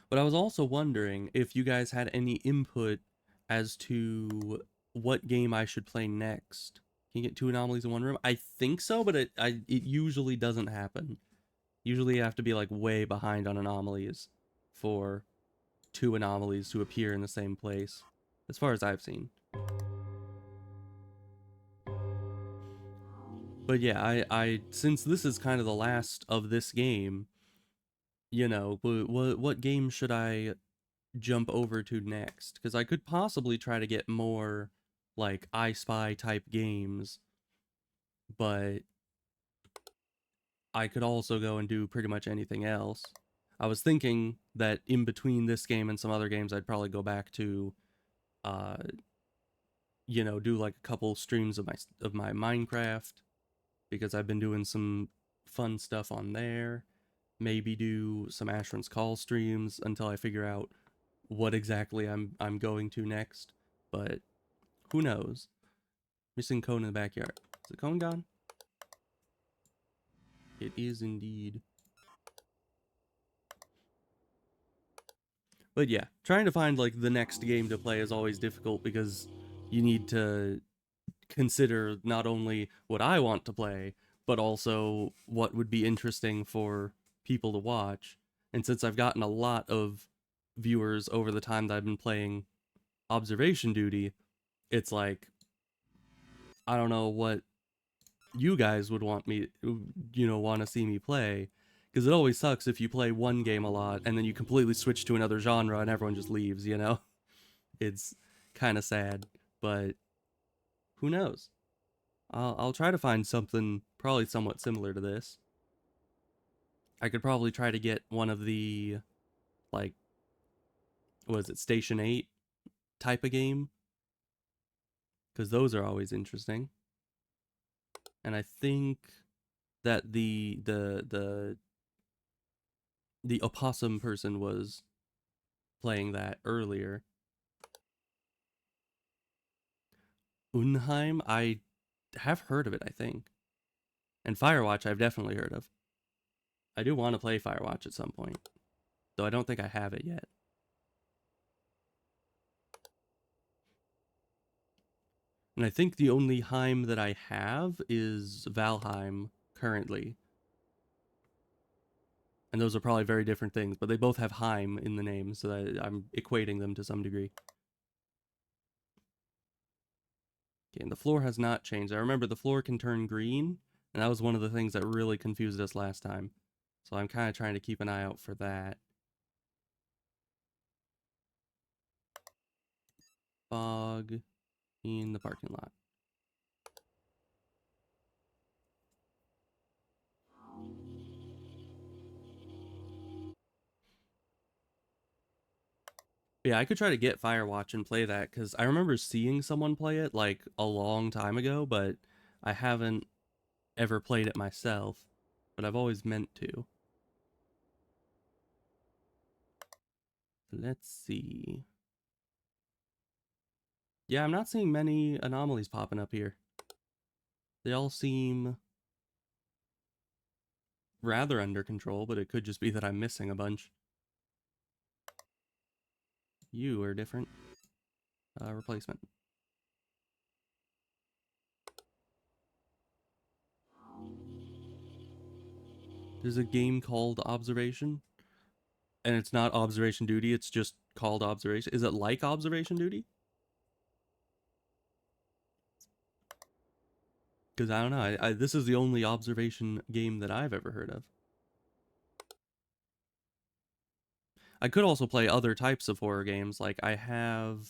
But I was also wondering if you guys had any input as to what game I should play next. Can you get two anomalies in one room? I think so, but it usually doesn't happen. Usually you have to be like way behind on anomalies for two anomalies to appear in the same place, as far as I've seen. But yeah, I since this is kind of the last of this game, what game should I jump over to next? Because I could possibly try to get more like I Spy type games, but I could also go and do pretty much anything else. I was thinking that in between this game and some other games, I'd probably go back to, uh, do like a couple streams of my Minecraft because I've been doing some fun stuff on there. Maybe do some Ashran's Call streams until I figure out what exactly I'm going to next. But who knows? Missing cone in the backyard. Is the cone gone? It is indeed. But yeah, trying to find like the next game to play is always difficult because you need to consider not only what I want to play, but also what would be interesting for people to watch. And since I've gotten a lot of viewers over the time that I've been playing Observation Duty, it's like I don't know what you guys would want me, want to see me play. Because it always sucks if you play one game a lot and then you completely switch to another genre and everyone just leaves. It's kind of sad, but who knows? I'll try to find something probably somewhat similar to this. I could probably try to get one of the, like, was it Station 8 type of game? Because those are always interesting. And I think that the opossum person was playing that earlier. Unheim, I have heard of it, I think. And Firewatch, I've definitely heard of. I do want to play Firewatch at some point, though I don't think I have it yet. And I think the only Heim that I have is Valheim currently. And those are probably very different things, but they both have Heim in the name, so that I'm equating them to some degree. Okay, and the floor has not changed. I remember the floor can turn green, and that was one of the things that really confused us last time. So I'm kind of trying to keep an eye out for that. Fog in the parking lot. Yeah, I could try to get Firewatch and play that, because I remember seeing someone play it, like, a long time ago, but I haven't ever played it myself, but I've always meant to. Let's see. Yeah, I'm not seeing many anomalies popping up here. They all seem rather under control, but it could just be that I'm missing a bunch. You are different. Replacement. There's a game called Observation, and it's not Observation Duty, it's just called Observation. Is it like Observation Duty? Because I don't know. This is the only observation game that I've ever heard of. I could also play other types of horror games. Like I have,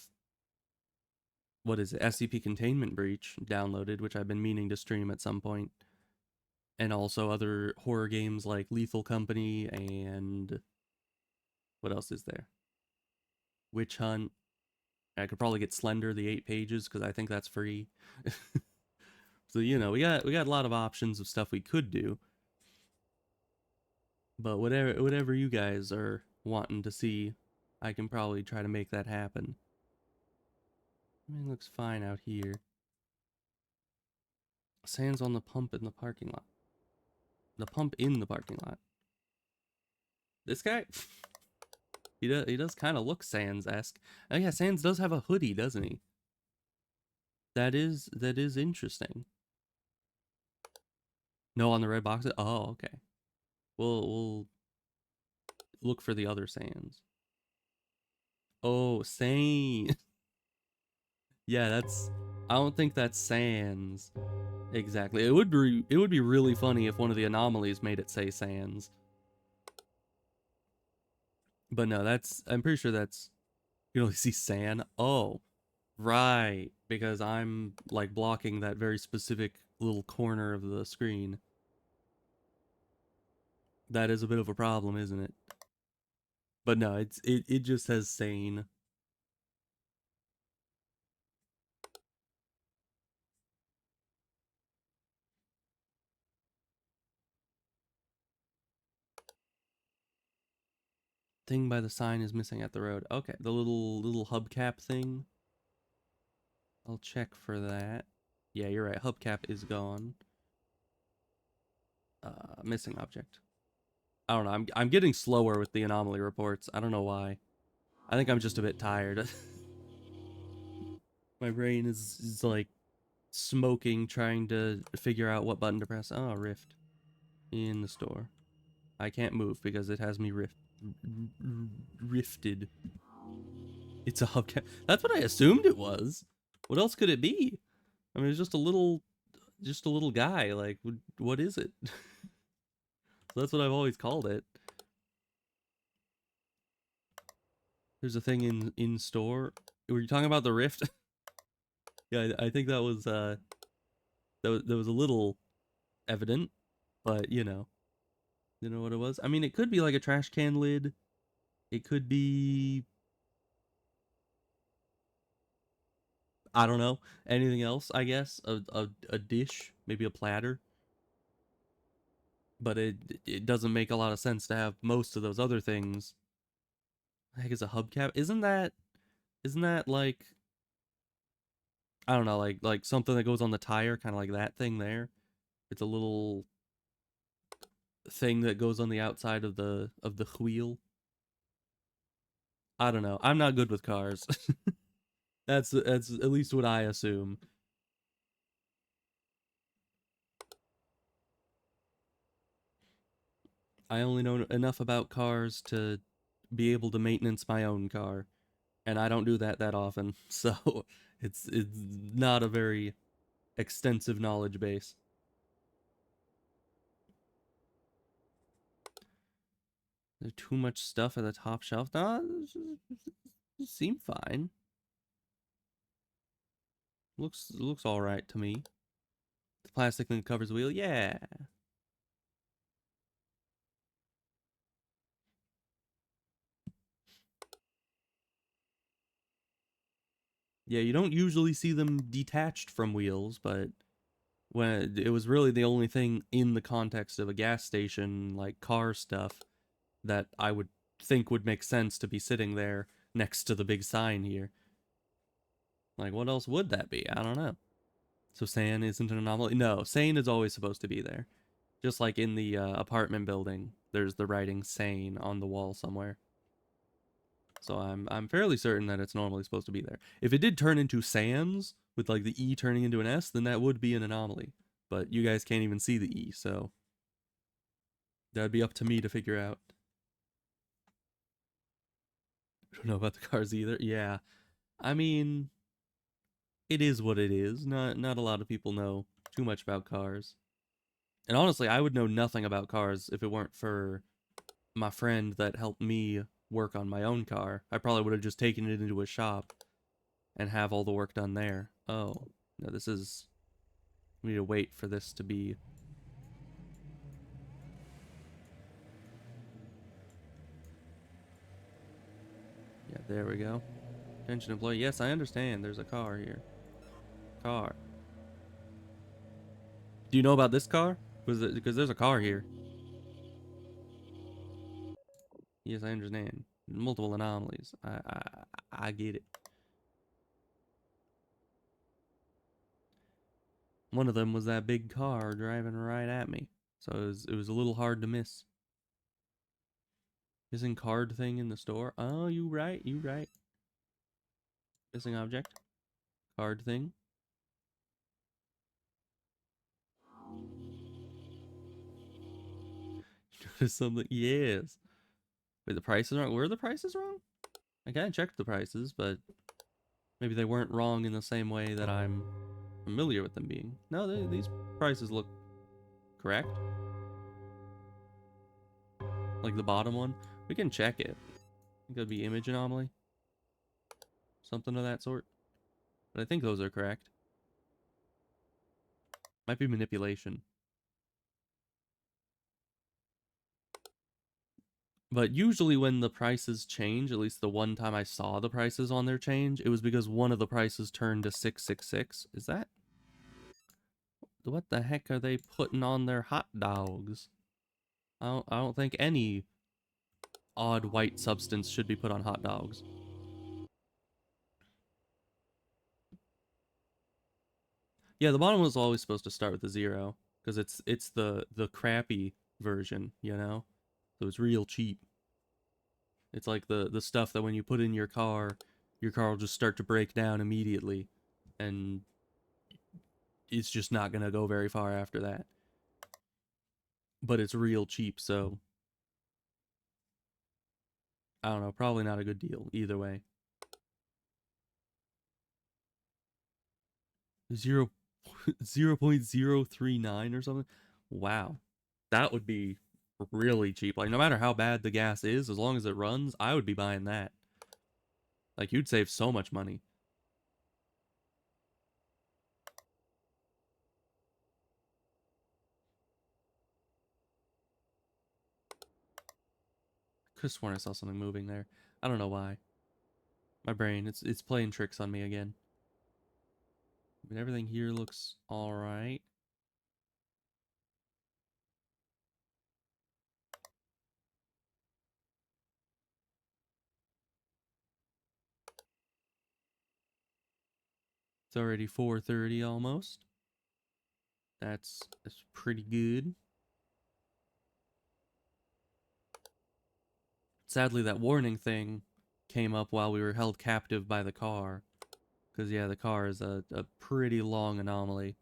what is it, SCP Containment Breach downloaded, which I've been meaning to stream at some point. And also other horror games like Lethal Company and what else is there? Witch Hunt. I could probably get Slender, the 8 pages, because I think that's free. So you know, we got a lot of options of stuff we could do. But whatever you guys are wanting to see, I can probably try to make that happen. I mean, it looks fine out here. Sands on the pump in the parking lot. The pump in the parking lot. This guy, he does kind of look Sans-esque. Oh yeah, Sans does have a hoodie, doesn't he? That is interesting. No, on the red boxes. Oh, okay. We'll look for the other Sans. Oh, Sans. Yeah, that's. I don't think that's Sans. Exactly. It would be really funny if one of the anomalies made it say Sans. But no, that's I'm pretty sure that's you can only see San. Oh, right. Because I'm like blocking that very specific little corner of the screen. That is a bit of a problem, isn't it? But no, it just says sane. Thing by the sign is missing at the road. Okay, the little hubcap thing. I'll check for that. Yeah, you're right. Hubcap is gone. Missing object. I don't know. I'm getting slower with the anomaly reports. I don't know why. I think I'm just a bit tired. My brain is like smoking, trying to figure out what button to press. Oh, Rift in the store. I can't move because it has me rifted. It's a hubcap. That's what I assumed it was. What else could it be? I mean, it's just a little guy. Like, what is it? So that's what I've always called it. There's a thing in store. Were you talking about the Rift? Yeah, I think that was a little evident, but you know what it was. I mean, it could be like a trash can lid. It could be, I don't know, anything else. I guess a dish, maybe a platter. But it doesn't make a lot of sense to have most of those other things. The heck is a hubcap? Isn't that like I don't know, like something that goes on the tire, kind of like that thing there. It's a little thing that goes on the outside of the wheel. I don't know. I'm not good with cars. That's at least what I assume. I only know enough about cars to be able to maintenance my own car, and I don't do that often. So it's not a very extensive knowledge base. There's too much stuff at the top shelf. No, it seem fine. Looks all right to me. The plastic thing that covers the wheel, yeah. Yeah, you don't usually see them detached from wheels, but when it was really the only thing in the context of a gas station, like car stuff, that I would think would make sense to be sitting there next to the big sign here. Like, what else would that be? I don't know. So sand isn't an anomaly? No, sane is always supposed to be there. Just like in the apartment building, there's the writing sane on the wall somewhere. So I'm fairly certain that it's normally supposed to be there. If it did turn into Sans with like the E turning into an S, then that would be an anomaly. But you guys can't even see the E, so that'd be up to me to figure out. I don't know about the cars either. Yeah. I mean, it is what it is. Not a lot of people know too much about cars. And honestly, I would know nothing about cars if it weren't for my friend that helped me work on my own car. I probably would have just taken it into a shop and have all the work done there. Oh, no, this is... We need to wait for this to be... Yeah, there we go. Attention employee. Yes, I understand. There's a car here. Car. Do you know about this car? Because there's a car here. Yes, I understand. Multiple anomalies. I get it. One of them was that big car driving right at me. So it was a little hard to miss. Missing card thing in the store. Oh, you right, you right. Missing object. Card thing. Notice something. Yes. Wait, the prices wrong. Were the prices wrong? I kind of checked the prices, but maybe they weren't wrong in the same way that I'm familiar with them being. No, these prices look correct. Like the bottom one. We can check it. It could be image anomaly. Something of that sort. But I think those are correct. Might be manipulation. But usually when the prices change, at least the one time I saw the prices on there change, it was because one of the prices turned to 666. Is that... What the heck are they putting on their hot dogs? I don't think any odd white substance should be put on hot dogs. Yeah, the bottom was always supposed to start with a 0 because it's the crappy version, you know? So it's real cheap. It's like the stuff that when you put in your car will just start to break down immediately, and it's just not gonna go very far after that. But it's real cheap, so I don't know, probably not a good deal either way. 0 0.039 or something. Wow. That would be really cheap. Like no matter how bad the gas is, as long as it runs, I would be buying that. Like you'd save so much money. Could have sworn I saw something moving there. I don't know why. My brain, it's playing tricks on me again. I mean, everything here looks all right. It's already 4:30 almost. That's pretty good. Sadly, that warning thing came up while we were held captive by the car. Because, yeah, the car is a pretty long anomaly.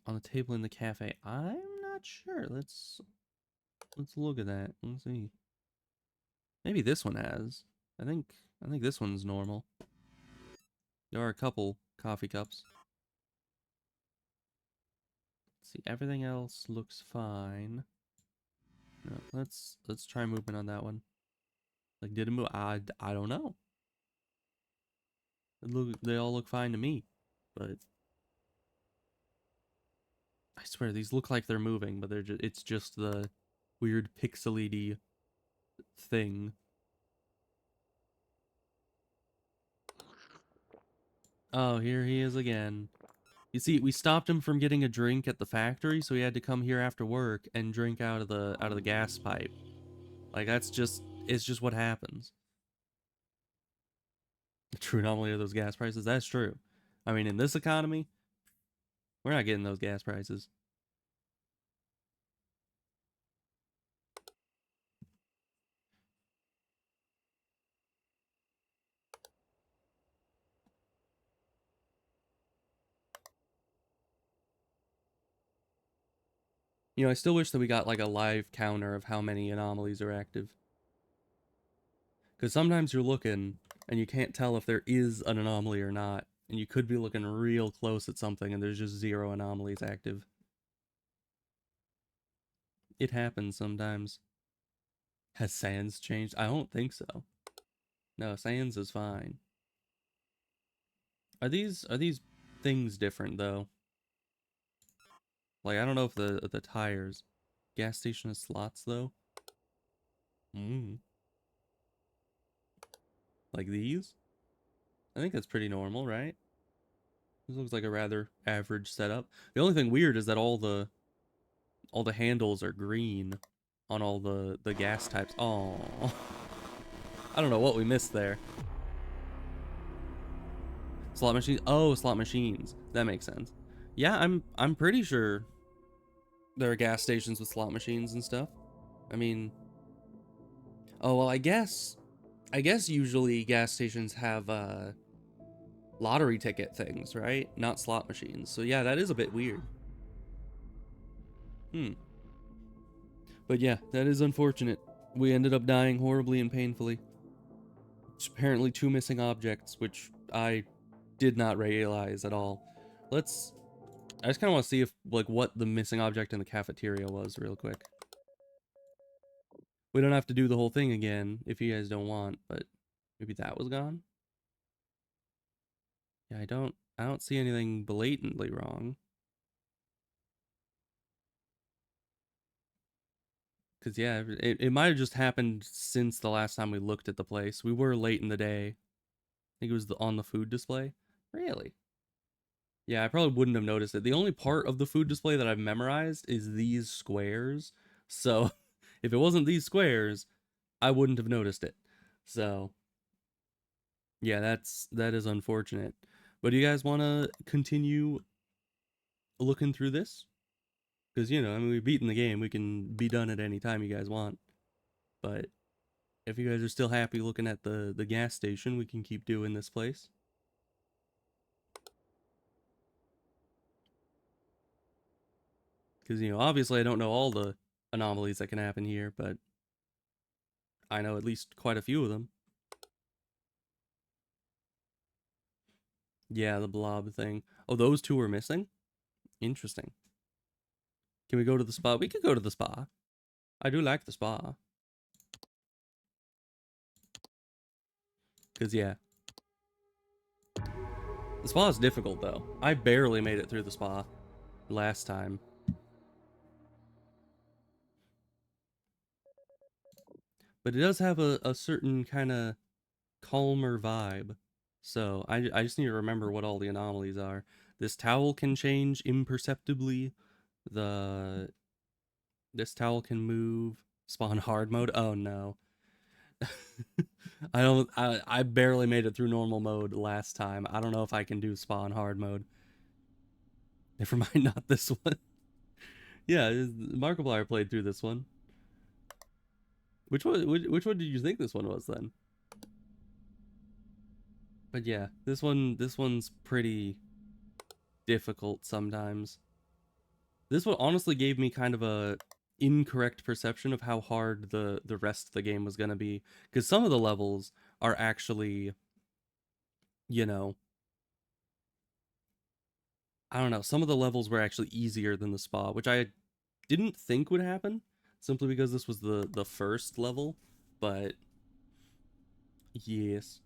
On the table in the cafe, I'm not sure. Let's look at that. Let's see. Maybe this one has. I think this one's normal. There are a couple coffee cups. Let's see, everything else looks fine. No, let's try movement on that one. Like, did it move? I don't know. They all look fine to me, but I swear these look like they're moving, but it's just the weird pixely thing. Oh, here he is again. You see, we stopped him from getting a drink at the factory, so he had to come here after work and drink out of the gas pipe. Like, it's just what happens. The true anomaly of those gas prices, that's true. I mean, in this economy, we're not getting those gas prices. You know, I still wish that we got like a live counter of how many anomalies are active. Because sometimes you're looking and you can't tell if there is an anomaly or not. And you could be looking real close at something and there's just 0 anomalies active. It happens sometimes. Has Sans changed? I don't think so. No, Sans is fine. Are these things different though? Like, I don't know if the tires. Gas station has slots though. Like these? I think that's pretty normal, right? This looks like a rather average setup. The only thing weird is that all the handles are green on all the gas types. Oh, I don't know what we missed there. Slot machines. Oh, slot machines. That makes sense. Yeah, I'm pretty sure there are gas stations with slot machines and stuff. I mean, oh well, I guess usually gas stations have lottery ticket things, right? Not slot machines. So yeah, that is a bit weird. But yeah, that is unfortunate. We ended up dying horribly and painfully. It's apparently 2 missing objects, which I did not realize at all. I just kind of want to see if, like, what the missing object in the cafeteria was real quick. We don't have to do the whole thing again if you guys don't want, but maybe that was gone? Yeah, I don't see anything blatantly wrong. Because, yeah, it might have just happened since the last time we looked at the place. We were late in the day. I think it was on the food display. Really? Yeah, I probably wouldn't have noticed it. The only part of the food display that I've memorized is these squares. So, if it wasn't these squares, I wouldn't have noticed it. So, yeah, that is unfortunate. But do you guys want to continue looking through this? Because, you know, I mean, we've beaten the game. We can be done at any time you guys want. But if you guys are still happy looking at the gas station, we can keep doing this place. Because, you know, obviously I don't know all the anomalies that can happen here, but I know at least quite a few of them. Yeah, the blob thing. Oh, those two were missing? Interesting. Can we go to the spa? We could go to the spa. I do like the spa. Because, yeah. The spa is difficult, though. I barely made it through the spa last time. But it does have a certain kind of calmer vibe. So I just need to remember what all the anomalies are. This towel can change imperceptibly. The This towel can move. Spawn hard mode. Oh no. I barely made it through normal mode last time. I don't know if I can do spa in hard mode. Never mind, not this one. Yeah, Markiplier played through this one. Which one did you think this one was then? But yeah, this one's pretty difficult sometimes. This one honestly gave me kind of a incorrect perception of how hard the rest of the game was going to be, because some of the levels are actually, you know, I don't know, some of the levels were actually easier than the spa, which I didn't think would happen simply because this was the first level, but yes.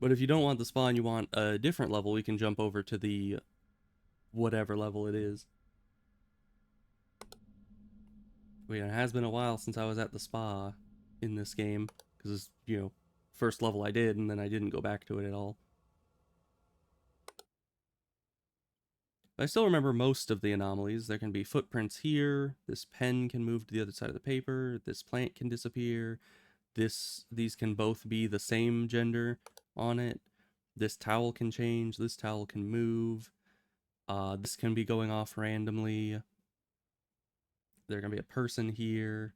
But if you don't want the spa and you want a different level, we can jump over to the whatever level it is. Wait, it has been a while since I was at the spa in this game, because it's, first level I did, and then I didn't go back to it at all. But I still remember most of the anomalies. There can be footprints here, this pen can move to the other side of the paper, this plant can disappear, these can both be the same gender on it, this towel can change, this towel can move, this can be going off randomly, there can be a person here.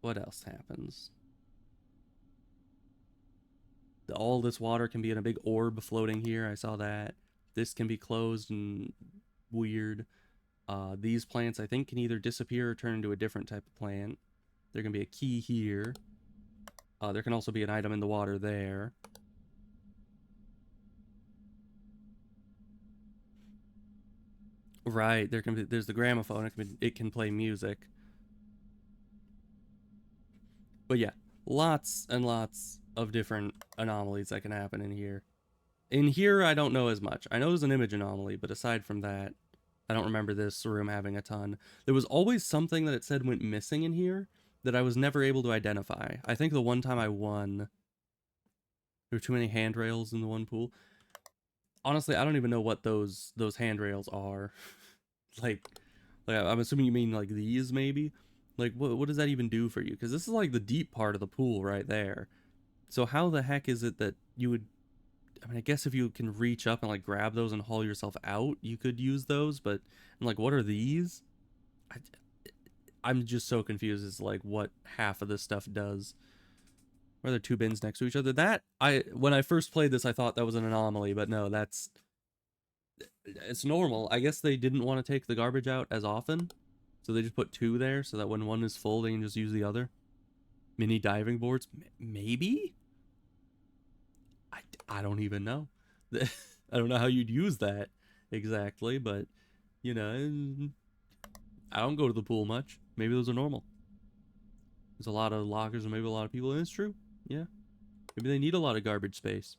What else happens? All this water can be in a big orb floating here. I saw that. This can be closed and weird. These plants, I think, can either disappear or turn into a different type of plant. There can be a key here. There can also be an item in the water there. Right, there's the gramophone. It can play music. But yeah, lots and lots of different anomalies that can happen in here. In here, I don't know as much. I know there's an image anomaly, but aside from that, I don't remember this room having a ton. There was always something that it said went missing in here that I was never able to identify. I think the one time I won, there were too many handrails in the one pool. Honestly, I don't even know what those handrails are. like, I'm assuming you mean like these maybe. Like, what does that even do for you? Because this is like the deep part of the pool right there. So how the heck is it that you would? I mean, I guess if you can reach up and like grab those and haul yourself out, you could use those. But I'm like, what are these? I, I'm just so confused as to like what half of this stuff does. Are there two bins next to each other? When I first played this, I thought that was an anomaly, but no, it's normal. I guess they didn't want to take the garbage out as often, so they just put two there so that when one is full, they can just use the other. Mini diving boards, maybe. I don't even know. I don't know how you'd use that exactly, but you know, I don't go to the pool much. Maybe those are normal. There's a lot of lockers and maybe a lot of people, and it's true. Yeah. Maybe they need a lot of garbage space.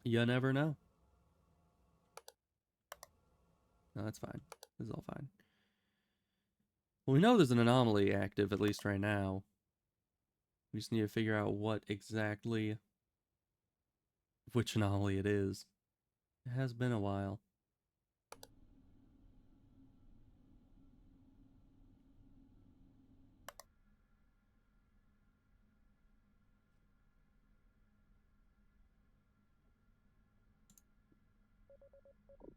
You never know. No, that's fine. This is all fine. Well, we know there's an anomaly active, at least right now. We just need to figure out which anomaly it is. It has been a while.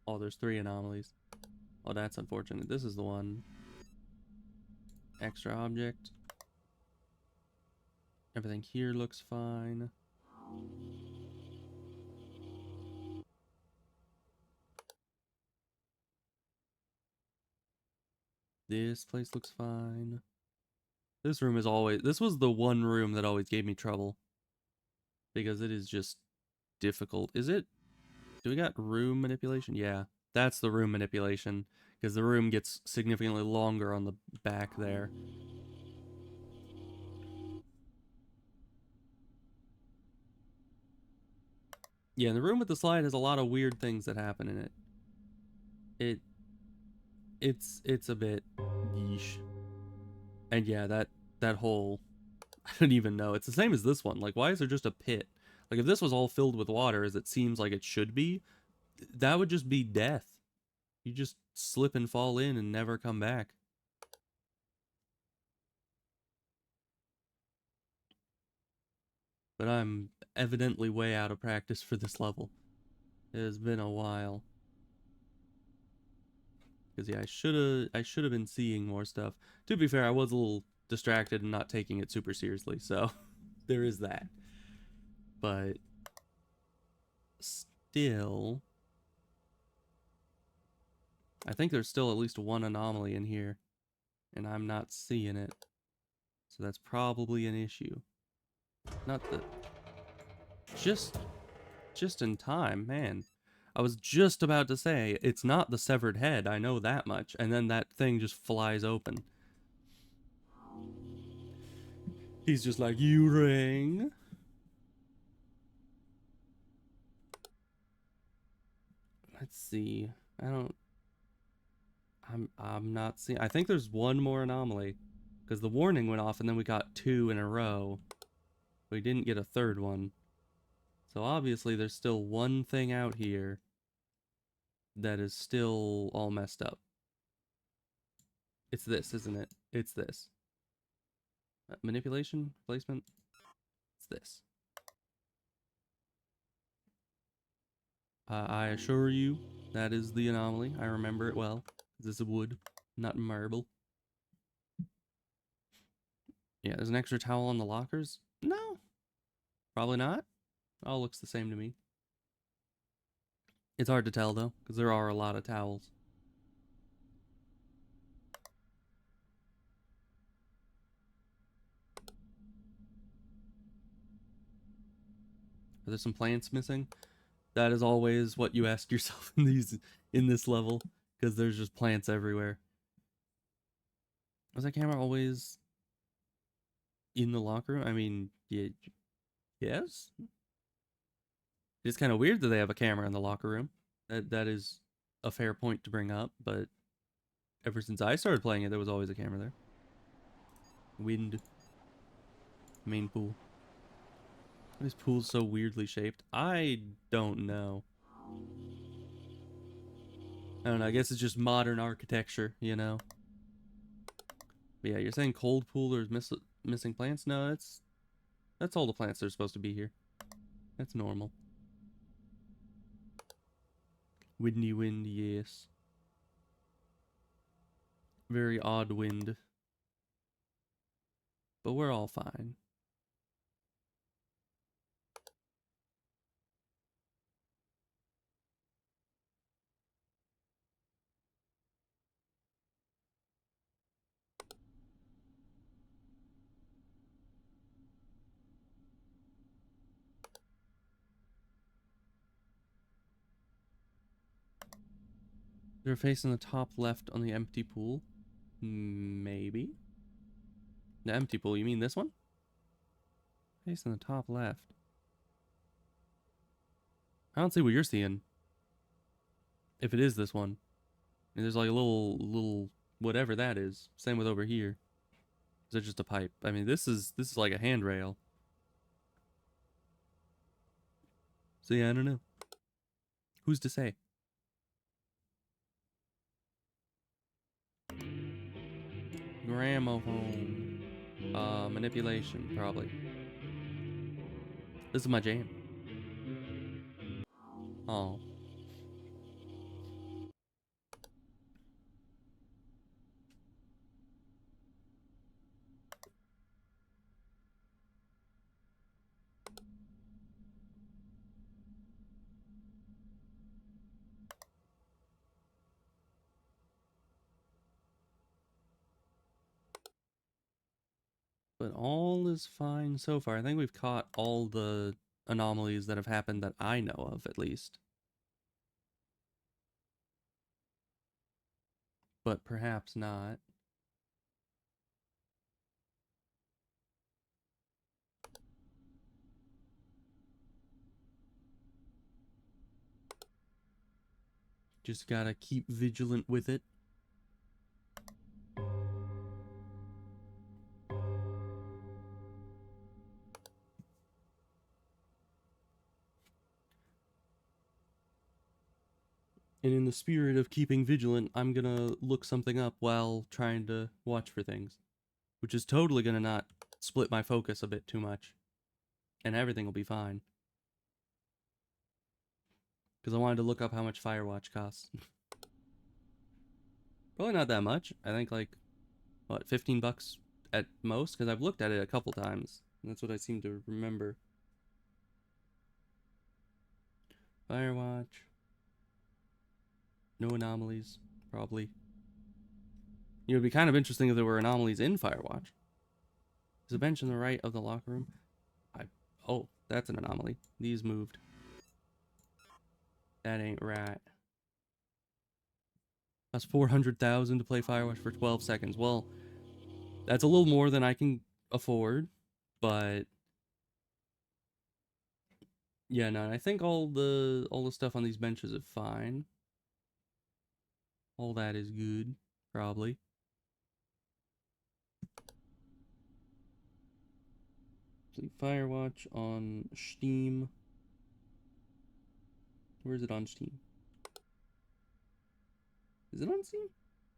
Oh, there's 3 anomalies. Oh, that's unfortunate. This is the one. Extra object. Everything here looks fine. This place looks fine. This room is always... This was the one room that always gave me trouble. Because it is just difficult. Is it? Do we got room manipulation? Yeah, that's the room manipulation. Because the room gets significantly longer on the back there. Yeah, and the room with the slide has a lot of weird things that happen in it. It's a bit yeesh. And yeah, that whole I don't even know. It's the same as this one. Like, why is there just a pit? Like, if this was all filled with water, as it seems like it should be, that would just be death. You just slip and fall in and never come back. but I'm evidently way out of practice for this level. It has been a while. Because yeah, I should have been seeing more stuff. To be fair, I was a little distracted and not taking it super seriously, so there is that. But still, I think there's still at least one anomaly in here, and I'm not seeing it. So that's probably an issue. Not the just in time, man. I was just about to say it's not the severed head. I know that much, and then that thing just flies open. He's just like, you ring. Let's see. I don't. I'm not seeing. I think there's one more anomaly, because the warning went off, and then we got two in a row. We didn't get a third one. So obviously there's still one thing out here that is still all messed up. It's this, isn't it? It's this. Manipulation? Placement? It's this. I assure you, that is the anomaly. I remember it well. This is wood, not marble. Yeah, there's an extra towel on the lockers? No. Probably not. All looks the same to me. It's hard to tell, though, because there are a lot of towels. Are there some plants missing? That is always what you ask yourself in this level, because there's just plants everywhere. Was that camera always in the locker room? I mean, yeah, yes. It's kind of weird that they have a camera in the locker room. That is a fair point to bring up, but ever since I started playing it, there was always a camera there. Wind. Main pool. Why are these pools so weirdly shaped? I don't know. I don't know. I guess it's just modern architecture, you know? But yeah, you're saying cold pool there's missing plants? No, that's all the plants that are supposed to be here. That's normal. Windy wind, yes. Very odd wind. But we're all fine. They're facing the top left on the empty pool? Maybe? The empty pool, you mean this one? Facing the top left. I don't see what you're seeing. If it is this one. And there's like a little whatever that is. Same with over here. Is that just a pipe? I mean, this is like a handrail. So yeah, I don't know. Who's to say? Gramophone. Manipulation, probably. This is my jam. Oh. But all is fine so far. I think we've caught all the anomalies that have happened that I know of, at least. But perhaps not. Just gotta keep vigilant with it. And in the spirit of keeping vigilant, I'm gonna look something up while trying to watch for things. Which is totally gonna not split my focus a bit too much. and everything will be fine. Because I wanted to look up how much Firewatch costs. Probably not that much. I think like, what, 15 bucks at most? Because I've looked at it a couple times. That's what I seem to remember. Firewatch. No anomalies, probably. It would be kind of interesting if there were anomalies in Firewatch. There's a bench on the right of the locker room. Oh, that's an anomaly. These moved. That ain't right. That's 400,000 to play Firewatch for 12 seconds. Well, that's a little more than I can afford, but yeah, no, I think all the stuff on these benches is fine. All that is good, probably. See, Firewatch on Steam. Where is it on Steam? Is it on Steam?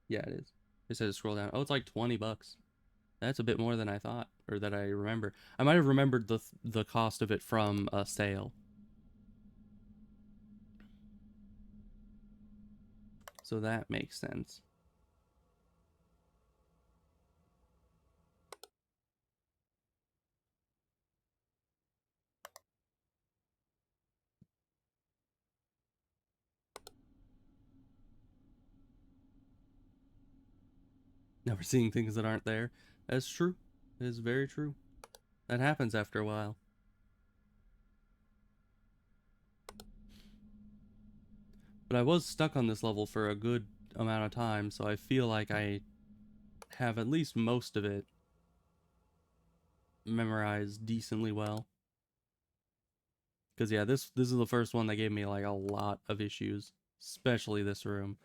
Yeah, it is. It says scroll down. Oh, it's like 20 bucks. That's a bit more than I thought, or that I remember. I might have remembered the cost of it from a sale. So that makes sense. Never seeing things that aren't there. That's true. It is very true. That happens after a while. But I was stuck on this level for a good amount of time, so I feel like I have at least most of it memorized decently well. Because yeah, this is the first one that gave me like a lot of issues, especially this room.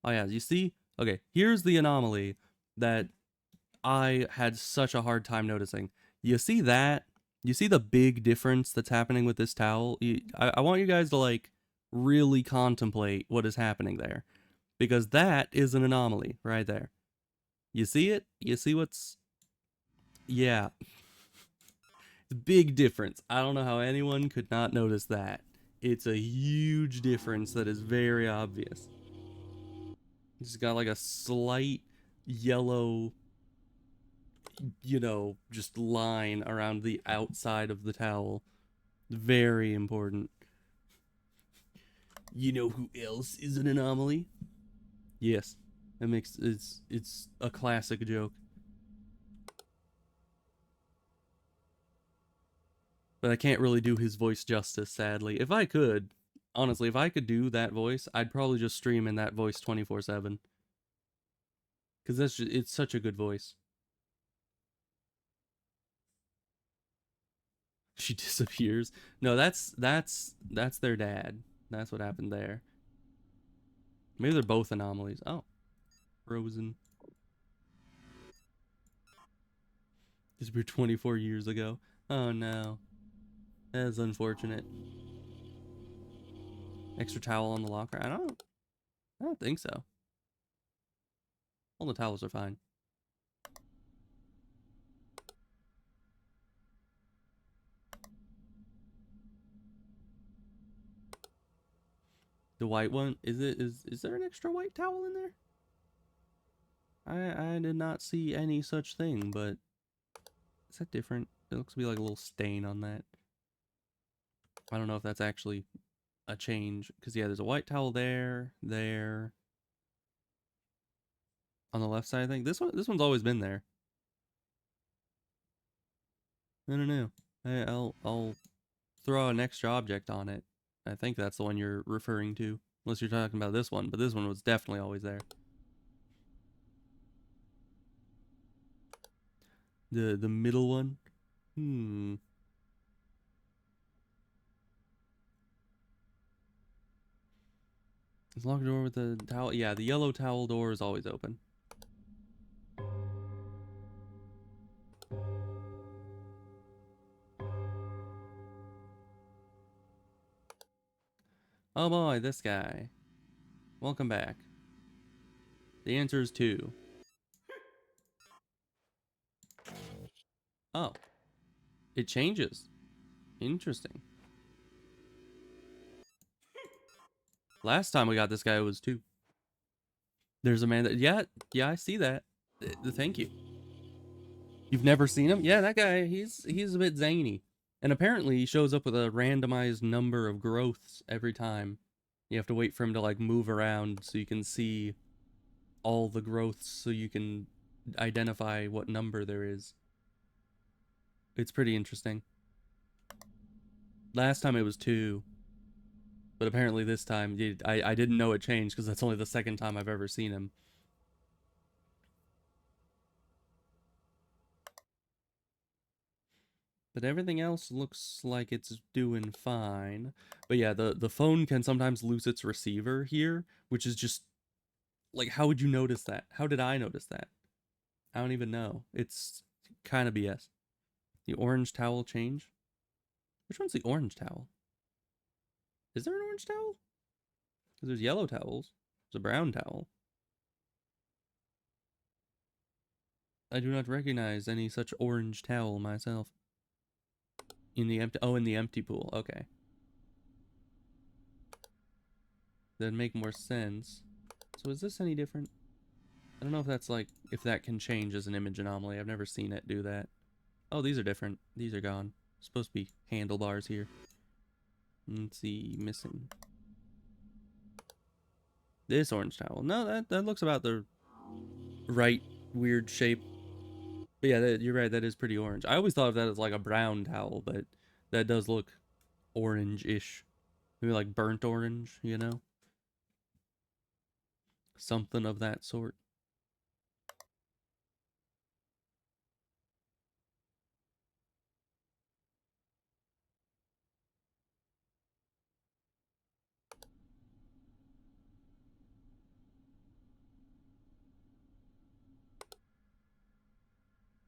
Oh yeah, you see? Okay, here's the anomaly that I had such a hard time noticing. You see that? You see the big difference that's happening with this towel? I want you guys to like really contemplate what is happening there. Because that is an anomaly right there. You see it? You see what's... Yeah. Big difference. I don't know how anyone could not notice that. It's a huge difference that is very obvious. It's got like a slight yellow, you know, just line around the outside of the towel. Very important. You know who else is an anomaly? Yes. That makes it's a classic joke. But I can't really do his voice justice, sadly. If I could, honestly, if I could do that voice, I'd probably just stream in that voice 24/7. Because that's just, it's such a good voice. She disappears. No, that's their dad. That's what happened there. Maybe they're both anomalies. Oh, frozen. Disappeared 24 years ago. Oh no, that's unfortunate. Extra towel on the locker. I don't think so. All the towels are fine. The white one, is there an extra white towel in there? I did not see any such thing, but is that different? It looks to be like a little stain on that. I don't know if that's actually a change, because yeah, there's a white towel there, on the left side. I think this one's always been there. I don't know. I'll throw an extra object on it. I think that's the one you're referring to, unless you're talking about this one. But this one was definitely always there. The middle one. It's locked door with the towel. Yeah, the yellow towel door is always open. Oh boy, this guy. Welcome back. The answer is 2. Oh. It changes. Interesting. Last time we got this guy, it was 2. There's a man that, yeah, I see that. Thank you. You've never seen him? Yeah, that guy, he's a bit zany. And apparently he shows up with a randomized number of growths every time. You have to wait for him to like move around so you can see all the growths so you can identify what number there is. It's pretty interesting. Last time it was 2. But apparently this time, I didn't know it changed because that's only the second time I've ever seen him. But everything else looks like it's doing fine. But yeah, the phone can sometimes lose its receiver here, which is just, like, how would you notice that? How did I notice that? I don't even know. It's kind of BS. The orange towel change? Which one's the orange towel? Is there an orange towel? Because there's yellow towels. There's a brown towel. I do not recognize any such orange towel myself. In the empty pool. Okay. That'd make more sense. So is this any different? I don't know if that's like, if that can change as an image anomaly. I've never seen it do that. Oh, these are different. These are gone. Supposed to be handlebars here. Let's see, missing. This orange towel. No, that looks about the right weird shape. But yeah, you're right, that is pretty orange. I always thought of that as like a brown towel, but that does look orange-ish. Maybe like burnt orange, you know? Something of that sort.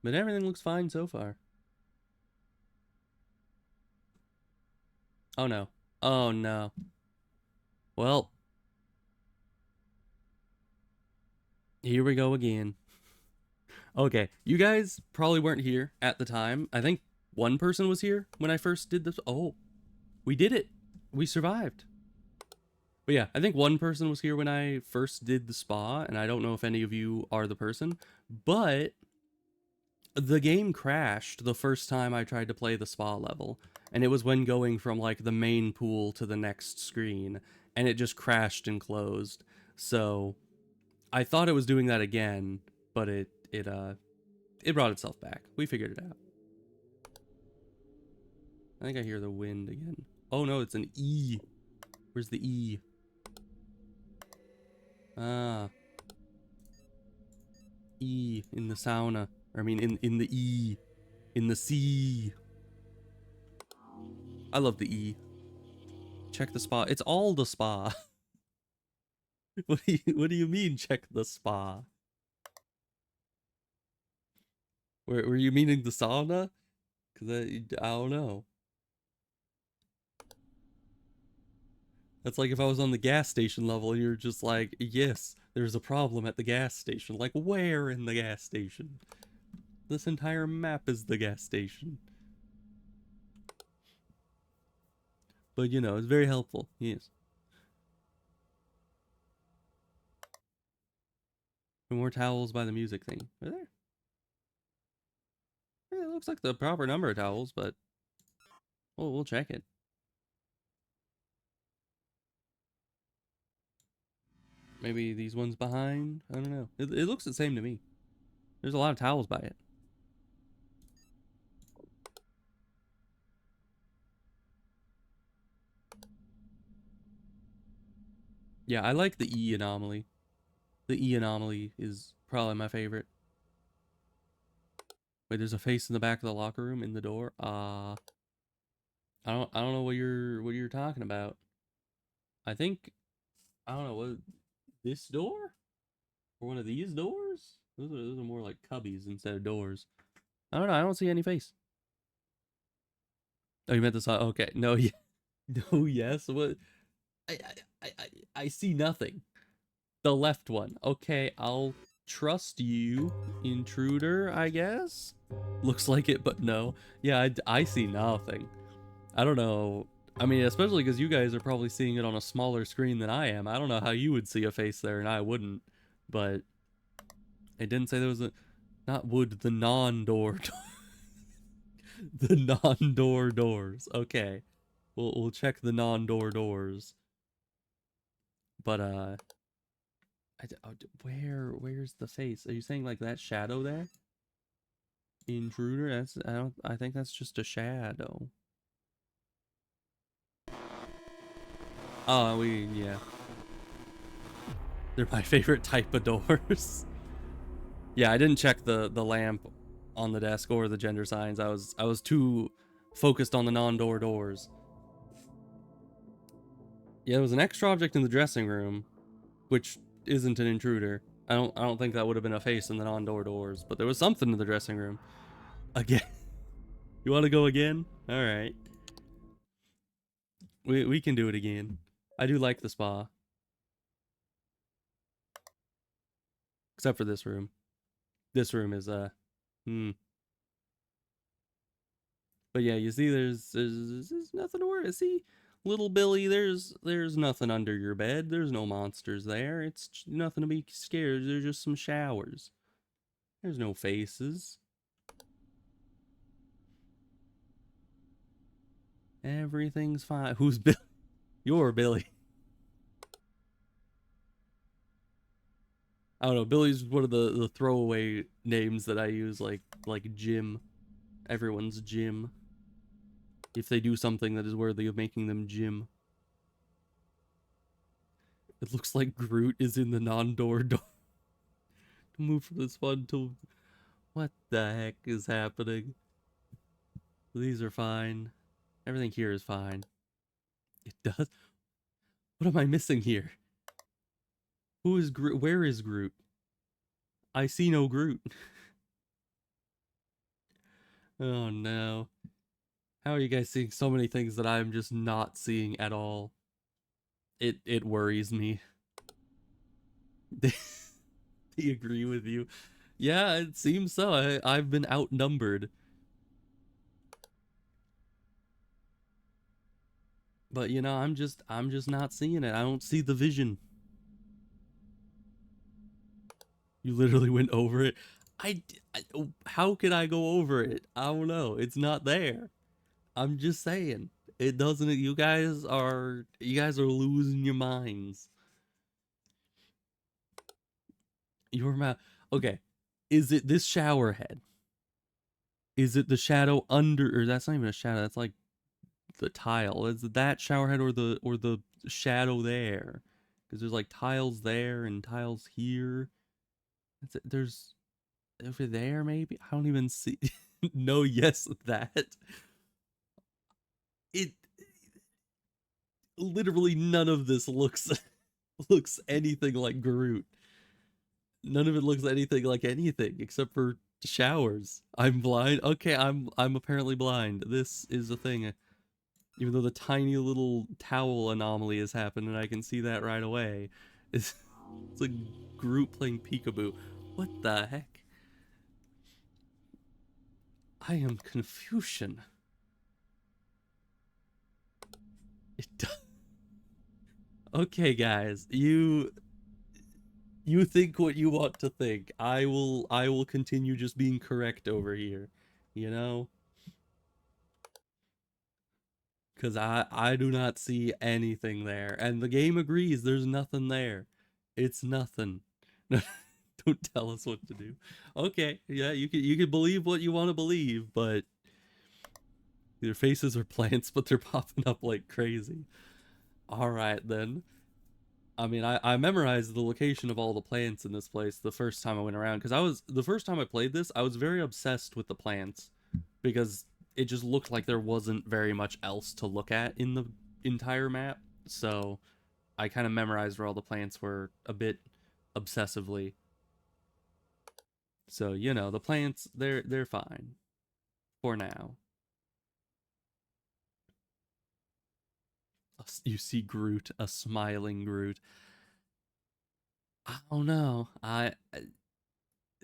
But everything looks fine so far. Oh no. Oh no. Well, here we go again. Okay, you guys probably weren't here at the time. I think one person was here when I first did this. Oh, we did it. We survived. But yeah, I think one person was here when I first did the spa, and I don't know if any of you are the person, but the game crashed the first time I tried to play the spa level, and it was when going from like the main pool to the next screen, and it just crashed and closed. So I thought it was doing that again, but it brought itself back. We figured it out. I think I hear the wind again. Oh no, it's an E. Where's the E? Ah. E in the sauna. Or I mean in the E. In the sea. I love the E. Check the spa. It's all the spa. What do you mean check the spa? Were you meaning the sauna? Cause I don't know. That's like if I was on the gas station level and you're just like, yes, there's a problem at the gas station. Like, where in the gas station? This entire map is the gas station. But, you know, it's very helpful. Yes. More towels by the music thing. Are there? Yeah, it looks like the proper number of towels, but we'll check it. Maybe these ones behind? I don't know. It looks the same to me. There's a lot of towels by it. Yeah, I like the E anomaly. The E anomaly is probably my favorite. Wait, there's a face in the back of the locker room in the door. I don't know what you're talking about. I think I don't know what this door or one of these doors. Those are more like cubbies instead of doors. I don't know. I don't see any face. Oh, you meant the side? Okay. No. Yeah. No. Yes. What? I I see nothing. The left one. Okay. I'll trust you, intruder. I guess. Looks like it, but no. Yeah. I see nothing. I don't know. I mean, especially because you guys are probably seeing it on a smaller screen than I am. I don't know how you would see a face there and I wouldn't. But it didn't say there was a not wood, the non-door the non-door doors. Okay. We'll check the non-door doors. But where's the face? Are you saying like that shadow there? Intruder? I think that's just a shadow. Oh, yeah. They're my favorite type of doors. Yeah, I didn't check the lamp on the desk or the gender signs. I was too focused on the non-door doors. Yeah, there was an extra object in the dressing room, which isn't an intruder. I don't think that would have been a face in the non-door doors, but there was something in the dressing room. Again. You want to go again? All right. We can do it again. I do like the spa, except for this room. This room is hmm. But yeah, you see, there's nothing to worry. See, little Billy, there's nothing under your bed. There's no monsters there. It's nothing to be scared. There's just some showers. There's no faces. Everything's fine. Who's Billy? You're Billy. I don't know. Billy's one of the throwaway names that I use, like Jim. Everyone's Jim. If they do something that is worthy of making them Jim. It looks like Groot is in the non-door door. Move from this one to... What the heck is happening? These are fine. Everything here is fine. It does? What am I missing here? Who is Groot? Where is Groot? I see no Groot. Oh no. How are you guys seeing so many things that I'm just not seeing at all? It worries me. They agree with you. Yeah, it seems so. I've been outnumbered. But you know, I'm just not seeing it. I don't see the vision. You literally went over it. I how could I go over it? I don't know. It's not there. I'm just saying. It doesn't. You guys are losing your minds. Your mouth. Okay. Is it this shower head? Is it the shadow under, or that's not even a shadow, that's like the tile. Is it that shower head or the shadow there? Because there's like tiles there and tiles here. There's over there maybe? I don't even see. No, yes, that. It literally none of this looks looks anything like Groot. None of it looks anything like anything except for showers. I'm blind. Okay, I'm apparently blind. This is a thing. Even though the tiny little towel anomaly has happened and I can see that right away. It's like Groot playing peekaboo. What the heck? I am Confucian. It does. Okay, guys, you think what you want to think. I will continue just being correct over here. You know? Cuz I do not see anything there and the game agrees there's nothing there. It's nothing. Don't tell us what to do. Okay, yeah, you can believe what you want to believe, but their faces are plants, but they're popping up like crazy. All right then. I mean, I memorized the location of all the plants in this place the first time I went around because the first time I played this, I was very obsessed with the plants because it just looked like there wasn't very much else to look at in the entire map. So I kind of memorized where all the plants were a bit obsessively. So, you know, the plants they're fine for now. You see Groot, a smiling Groot. I don't know.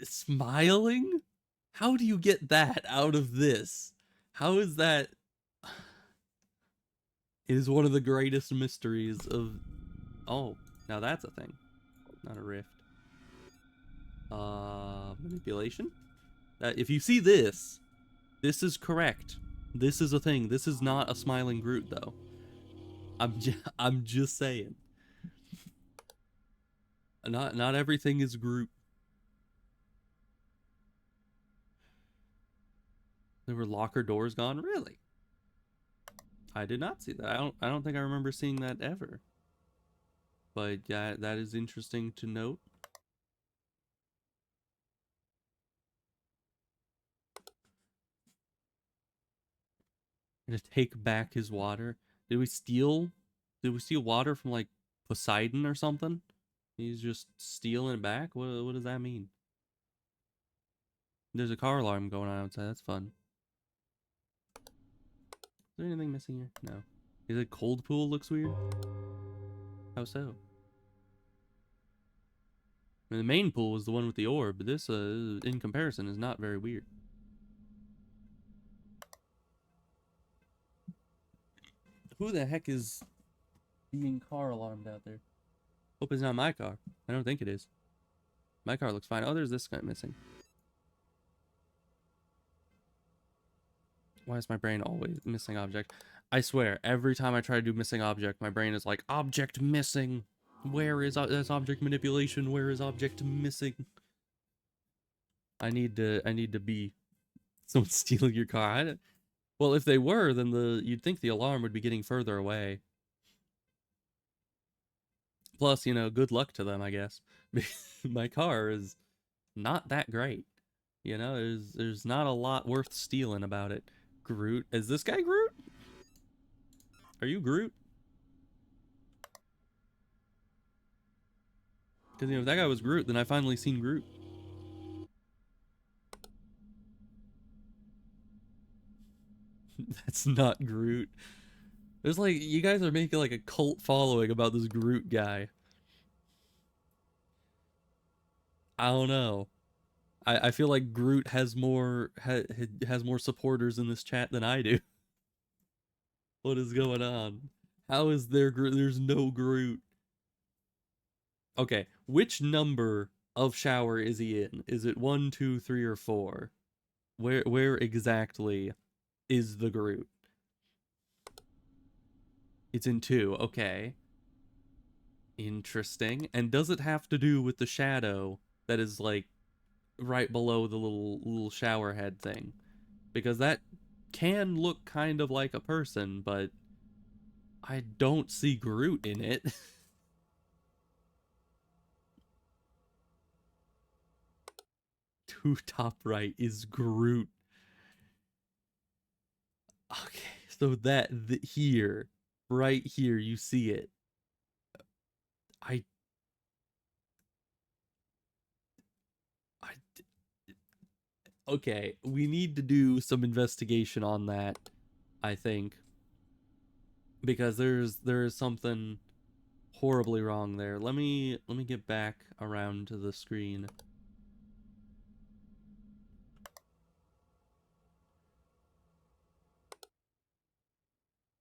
Smiling? How do you get that out of this? How is that? It is one of the greatest mysteries of... Oh, now that's a thing. Not a rift. Manipulation? If you see this, this is correct. This is a thing. This is not a smiling Groot, though. I'm just saying. Not everything is Groot. There were locker doors gone? Really? I did not see that. I don't think I remember seeing that ever. But yeah, that is interesting to note. Gonna take back his water. Did we steal? Did we steal water from like Poseidon or something? He's just stealing it back. What does that mean? There's a car alarm going on outside. That's fun. Is there anything missing here? No. Is it cold pool looks weird? How so? I mean, the main pool was the one with the orb, but this, in comparison, is not very weird. Who the heck is being car alarmed out there? Hope it's not my car. I don't think it is. My car looks fine. Oh, there's this guy missing. Why is my brain always missing object? I swear, every time I try to do missing object, my brain is like, object missing. Where is that's object manipulation? Where is object missing? I need to be someone stealing your car. Well, if they were, then you'd think the alarm would be getting further away. Plus, you know, good luck to them, I guess. My car is not that great. You know, there's not a lot worth stealing about it. Groot. Is this guy Groot? Are you Groot? Because, you know, if that guy was Groot, then I finally seen Groot. That's not Groot. There's like, you guys are making like a cult following about this Groot guy. I don't know. I feel like Groot has more has more supporters in this chat than I do. What is going on? How is there Groot? There's no Groot. Okay, which number of shower is he in? Is it 1, 2, 3, or 4? Where exactly is the Groot? It's in 2. Okay. Interesting. And does it have to do with the shadow that is like right below the little shower head thing? Because that can look kind of like a person, but I don't see Groot in it. Two top right is Groot. Okay, so that here, right here, you see it. I okay, we need to do some investigation on that, I think. Because there is something horribly wrong there. Let me get back around to the screen.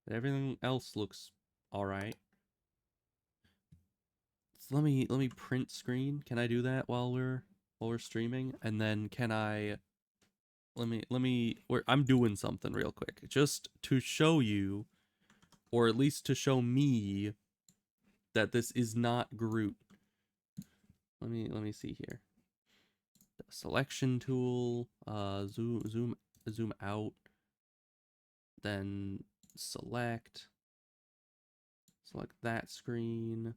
Everything else looks all right. So let me print screen. Can I do that while we're streaming? And then can I I'm doing something real quick just to show you, or at least to show me, that this is not Groot. Let me see here. The selection tool, zoom out, then select that screen,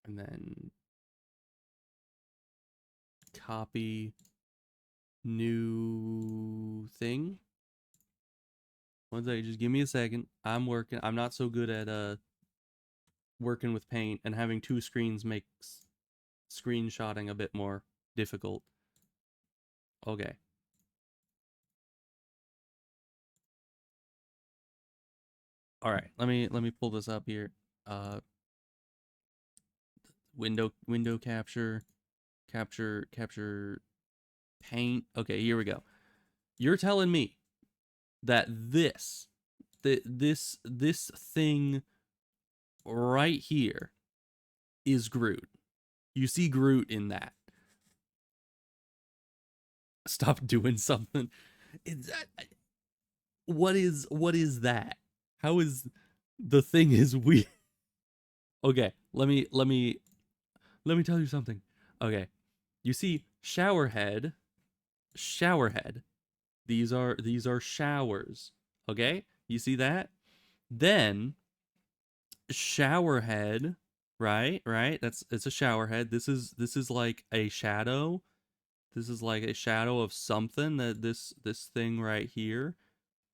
and then copy new thing. One second, just give me a second. I'm working. I'm not so good at working with paint, and having two screens makes screenshotting a bit more difficult. Okay. All right. Let me pull this up here. Window capture paint. Okay, here we go. You're telling me that this This thing right here is Groot. You see Groot in that. Stop doing something. It's, what is that? How is the thing is weird? Okay, let me tell you something. Okay, you see shower head. These are showers. Okay, you see that? Then shower head, right, that's it's a shower head. This is like a shadow. This is like a shadow of something. That this thing right here,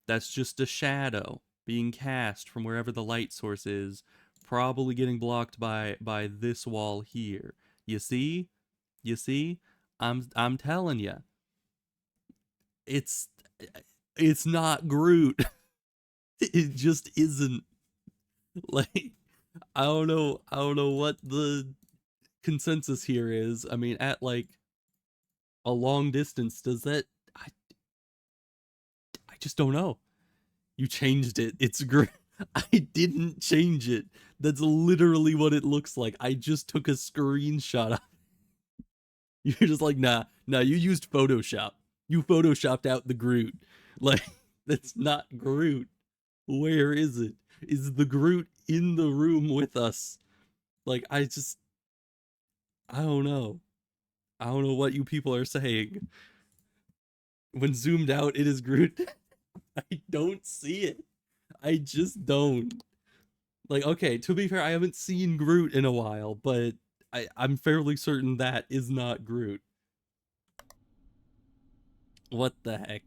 that's just a shadow being cast from wherever the light source is, probably getting blocked by this wall here. You see? You see? I'm telling you, it's it's not Groot. It just isn't. Like, I don't know what the consensus here is. I mean, at like a long distance, does that I just don't know. You changed it. It's great. I didn't change it. That's literally what it looks like. I just took a screenshot. You're just like, nah, you used Photoshop. You photoshopped out the Groot. Like, that's not Groot. Where is it? Is the Groot in the room with us? Like, I don't know. I don't know what you people are saying. When zoomed out, it is Groot. I don't see it. I just don't. Like, okay, to be fair, I haven't seen Groot in a while, but I'm fairly certain that is not Groot. What the heck?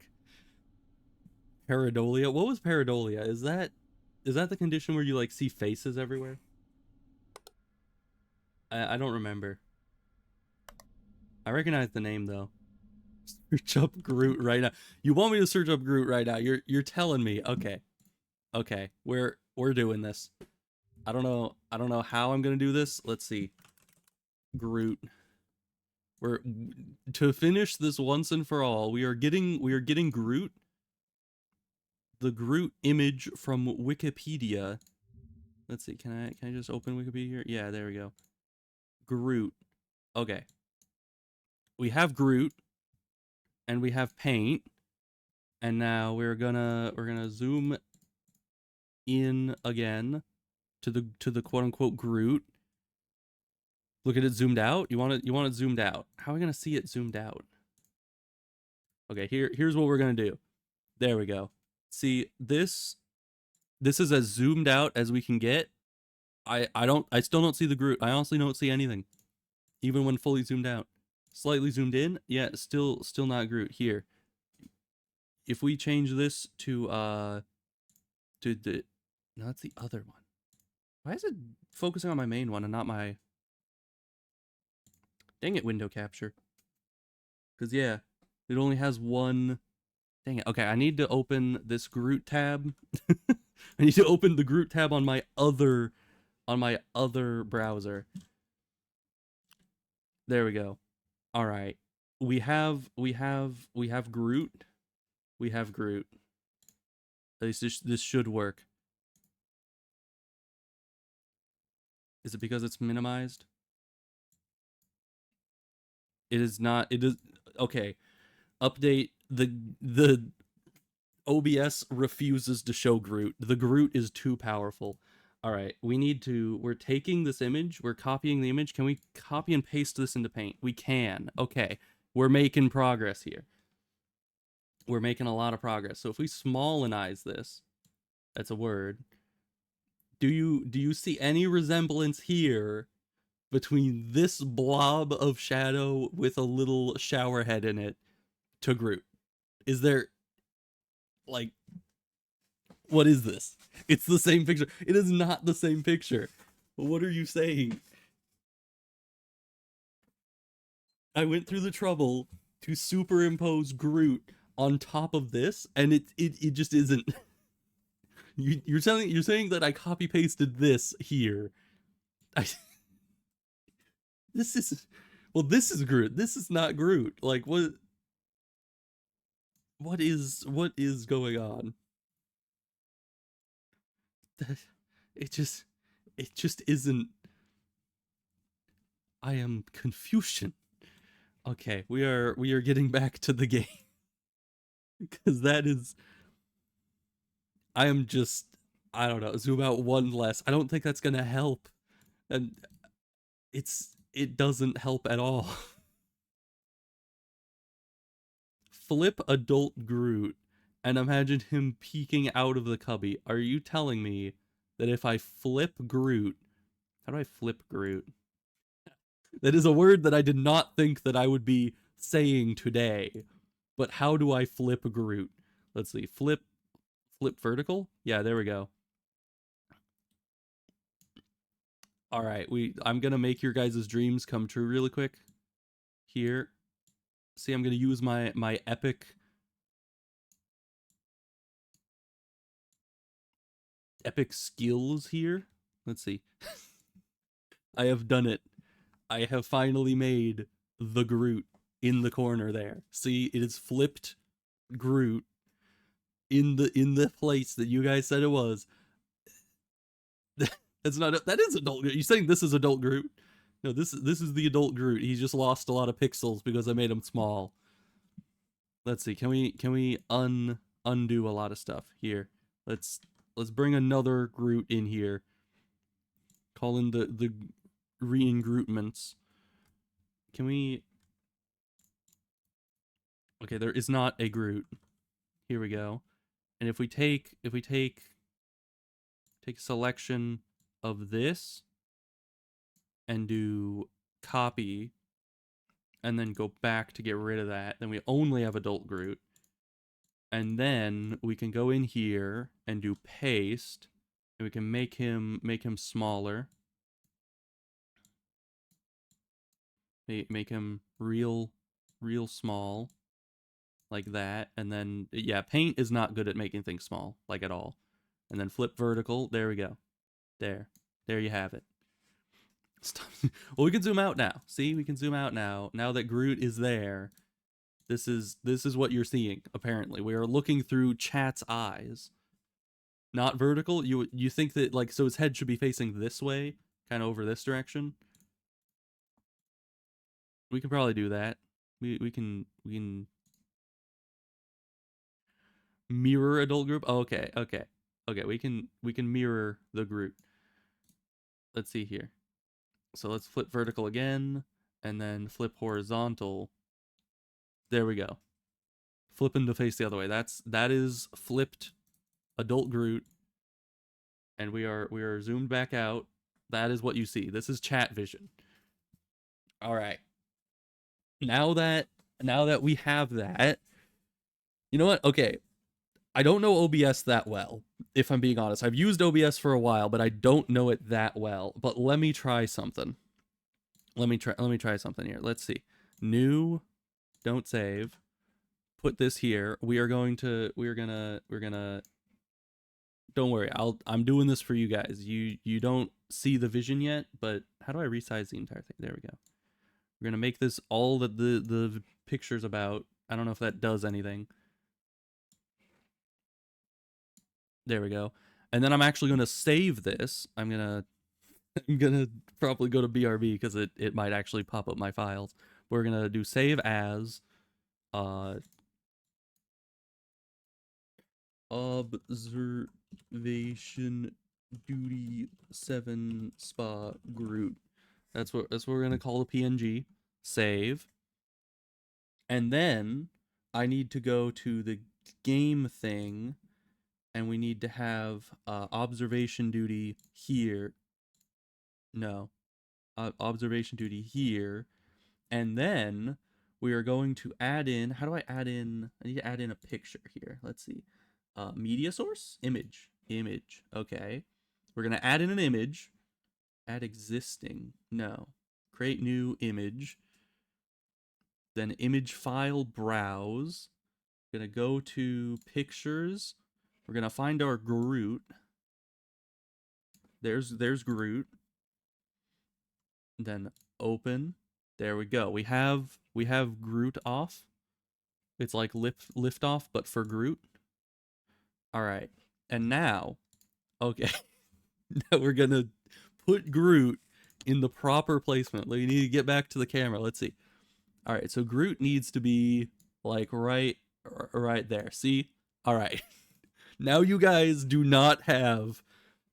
Pareidolia? What was pareidolia? Is that the condition where you like see faces everywhere? I don't remember. I recognize the name though. Search up Groot right now. You want me to search up Groot right now? You're telling me. Okay. Okay. We're doing this. I don't know how I'm gonna do this. Let's see. Groot. We're to finish this once and for all. We are getting Groot. The Groot image from Wikipedia. Let's see. Can I just open Wikipedia here? Yeah, there we go. Groot. Okay. We have Groot and we have paint, and now we're gonna zoom in again to the quote unquote Groot. Look at it zoomed out. You want it zoomed out. How are we gonna see it zoomed out? Okay, here's what we're gonna do. There we go. See, this is as zoomed out as we can get. I still don't see the Groot. I honestly don't see anything. Even when fully zoomed out. Slightly zoomed in, yeah, still not Groot. Here. If we change this to the no, that's the other one. Why is it focusing on my main one and not my dang it, window capture? Because yeah, it only has one. Dang it. Okay, I need to open this Groot tab. I need to open the Groot tab on my other browser. There we go. All right. We have Groot. We have Groot. At least this should work. Is it because it's minimized? It is not. It is okay. Update the OBS refuses to show Groot. The Groot is too powerful. All right, we're taking this image, we're copying the image. Can we copy and paste this into Paint? We can. Okay, we're making progress here. We're making a lot of progress. So if we smallenize this, that's a word. Do you see any resemblance here between this blob of shadow with a little shower head in it to Groot? Is there, like, what is this? It's the same picture. It is not the same picture. What are you saying? I went through the trouble to superimpose Groot on top of this, and it just isn't. You're saying that I copy pasted this here. I, this is this is Groot. This is not Groot. Like, what is going on? It just isn't. I am Confucian. Okay, we are getting back to the game because that is. I am just. I don't know. Zoom out one less. I don't think that's gonna help, and it doesn't help at all. Flip adult Groot and imagine him peeking out of the cubby. Are you telling me that if I flip Groot, how do I flip Groot? That is a word that I did not think that I would be saying today. But how do I flip Groot? Let's see. Flip vertical? Yeah, there we go. All right, I'm going to make your guys' dreams come true really quick. Here. See, I'm going to use my epic skills here. Let's see. I have done it. I have finally made the Groot in the corner there. See, it is flipped Groot in the place that you guys said it was. That's not that is adult Groot. You're saying this is adult Groot? No, this is the adult Groot. He just lost a lot of pixels because I made him small. Let's see. Can we undo a lot of stuff here? Let's bring another Groot in here. Call in the re-engrootments. Can we? Okay, there is not a Groot. Here we go. And if we take a selection of this and do copy and then go back to get rid of that, then we only have adult Groot. And then we can go in here and do paste, and we can make him smaller. Make him real small, like that. And then, yeah, paint is not good at making things small, like at all. And then flip vertical. There we go. There you have it. Stop. Well, we can zoom out now. See, we can zoom out now. Now that Groot is there, this is what you're seeing. Apparently, we are looking through chat's eyes. Not vertical. You think that, like, so his head should be facing this way, kind of over this direction. We can probably do that. We can mirror adult group. Oh, okay. We can mirror the Groot. Let's see here. So let's flip vertical again, and then flip horizontal. There we go. Flipping the face the other way. That is flipped adult Groot, and we are zoomed back out. That is what you see. This is chat vision. All right. Now that we have that, you know what? Okay. I don't know OBS that well, if I'm being honest. I've used OBS for a while, but I don't know it that well. But let me try something. Let me try something here. Let's see. New, don't save. Put this here. We're gonna don't worry. I'm doing this for you guys. You don't see the vision yet, but how do I resize the entire thing? There we go. We're gonna make this all that the picture's about. I don't know if that does anything. There we go. And then I'm actually gonna save this. I'm gonna probably go to BRB because it might actually pop up my files. We're gonna do save as observation duty 7 spa Groot. That's what we're gonna call the PNG. Save. And then I need to go to the game thing, and we need to have observation duty here. No, observation duty here, and then we are going to add in. How do I add in? I need to add in a picture here. Let's see. Media source, image. Okay, we're gonna add in an image. Add existing. No, create new image. Then image file, browse. Gonna go to pictures. We're gonna find our Groot. There's Groot. Then open. There we go. We have Groot off. It's like lift off, but for Groot. All right. And now Okay. Now we're gonna put Groot in the proper placement. We need to get back to the camera. Let's see. All right, so Groot needs to be like right there. See? All right. Now you guys do not have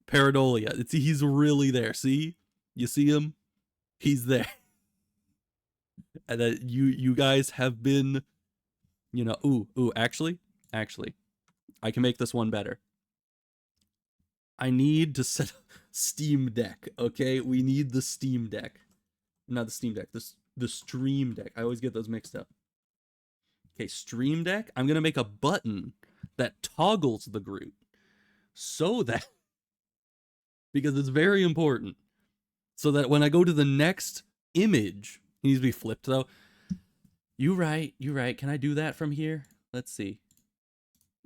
pareidolia. He's really there. See? You see him? He's there. And that you guys have been, actually, I can make this one better. I need to set up Steam Deck, okay? We need the Steam Deck. Not the Steam Deck, the Stream Deck. I always get those mixed up. Okay, Stream Deck. I'm going to make a button that toggles the Groot so that, because it's very important, so that when I go to the next image, it needs to be flipped though. You right. Can I do that from here? Let's see.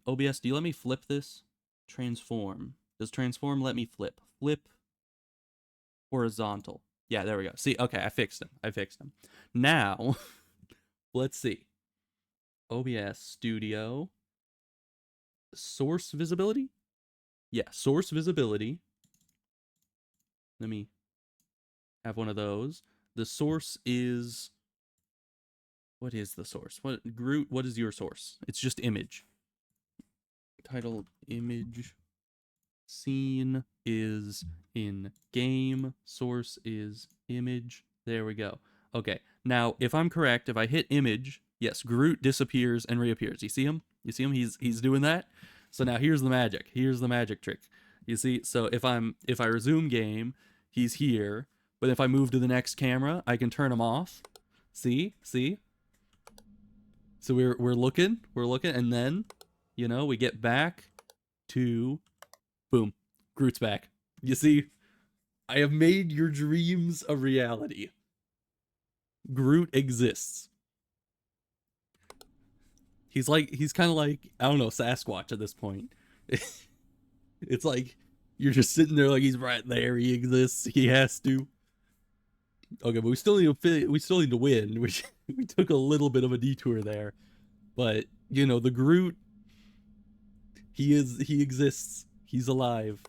OBS, do you let me flip this? Transform. Does transform let me flip? Flip horizontal. Yeah, there we go. See, okay, I fixed him. Now, let's see. OBS Studio. Source visibility? Yeah, source visibility. Let me have one of those. The source is... What is the source? Groot, what is your source? It's just image. Title image. Scene is in game. Source is image. There we go. Okay, now if I'm correct, if I hit image, yes, Groot disappears and reappears. You see him? He's doing that. So now here's the magic. Here's the magic trick. You see? So if I resume game, he's here. But if I move to the next camera, I can turn him off. See? So we're looking, and then, we get back to, boom, Groot's back. You see, I have made your dreams a reality. Groot exists. He's kind of like, I don't know, Sasquatch at this point. It's like, you're just sitting there like he's right there. He exists. He has to. Okay, but we still need to win. We took a little bit of a detour there. But, the Groot, he exists. He's alive.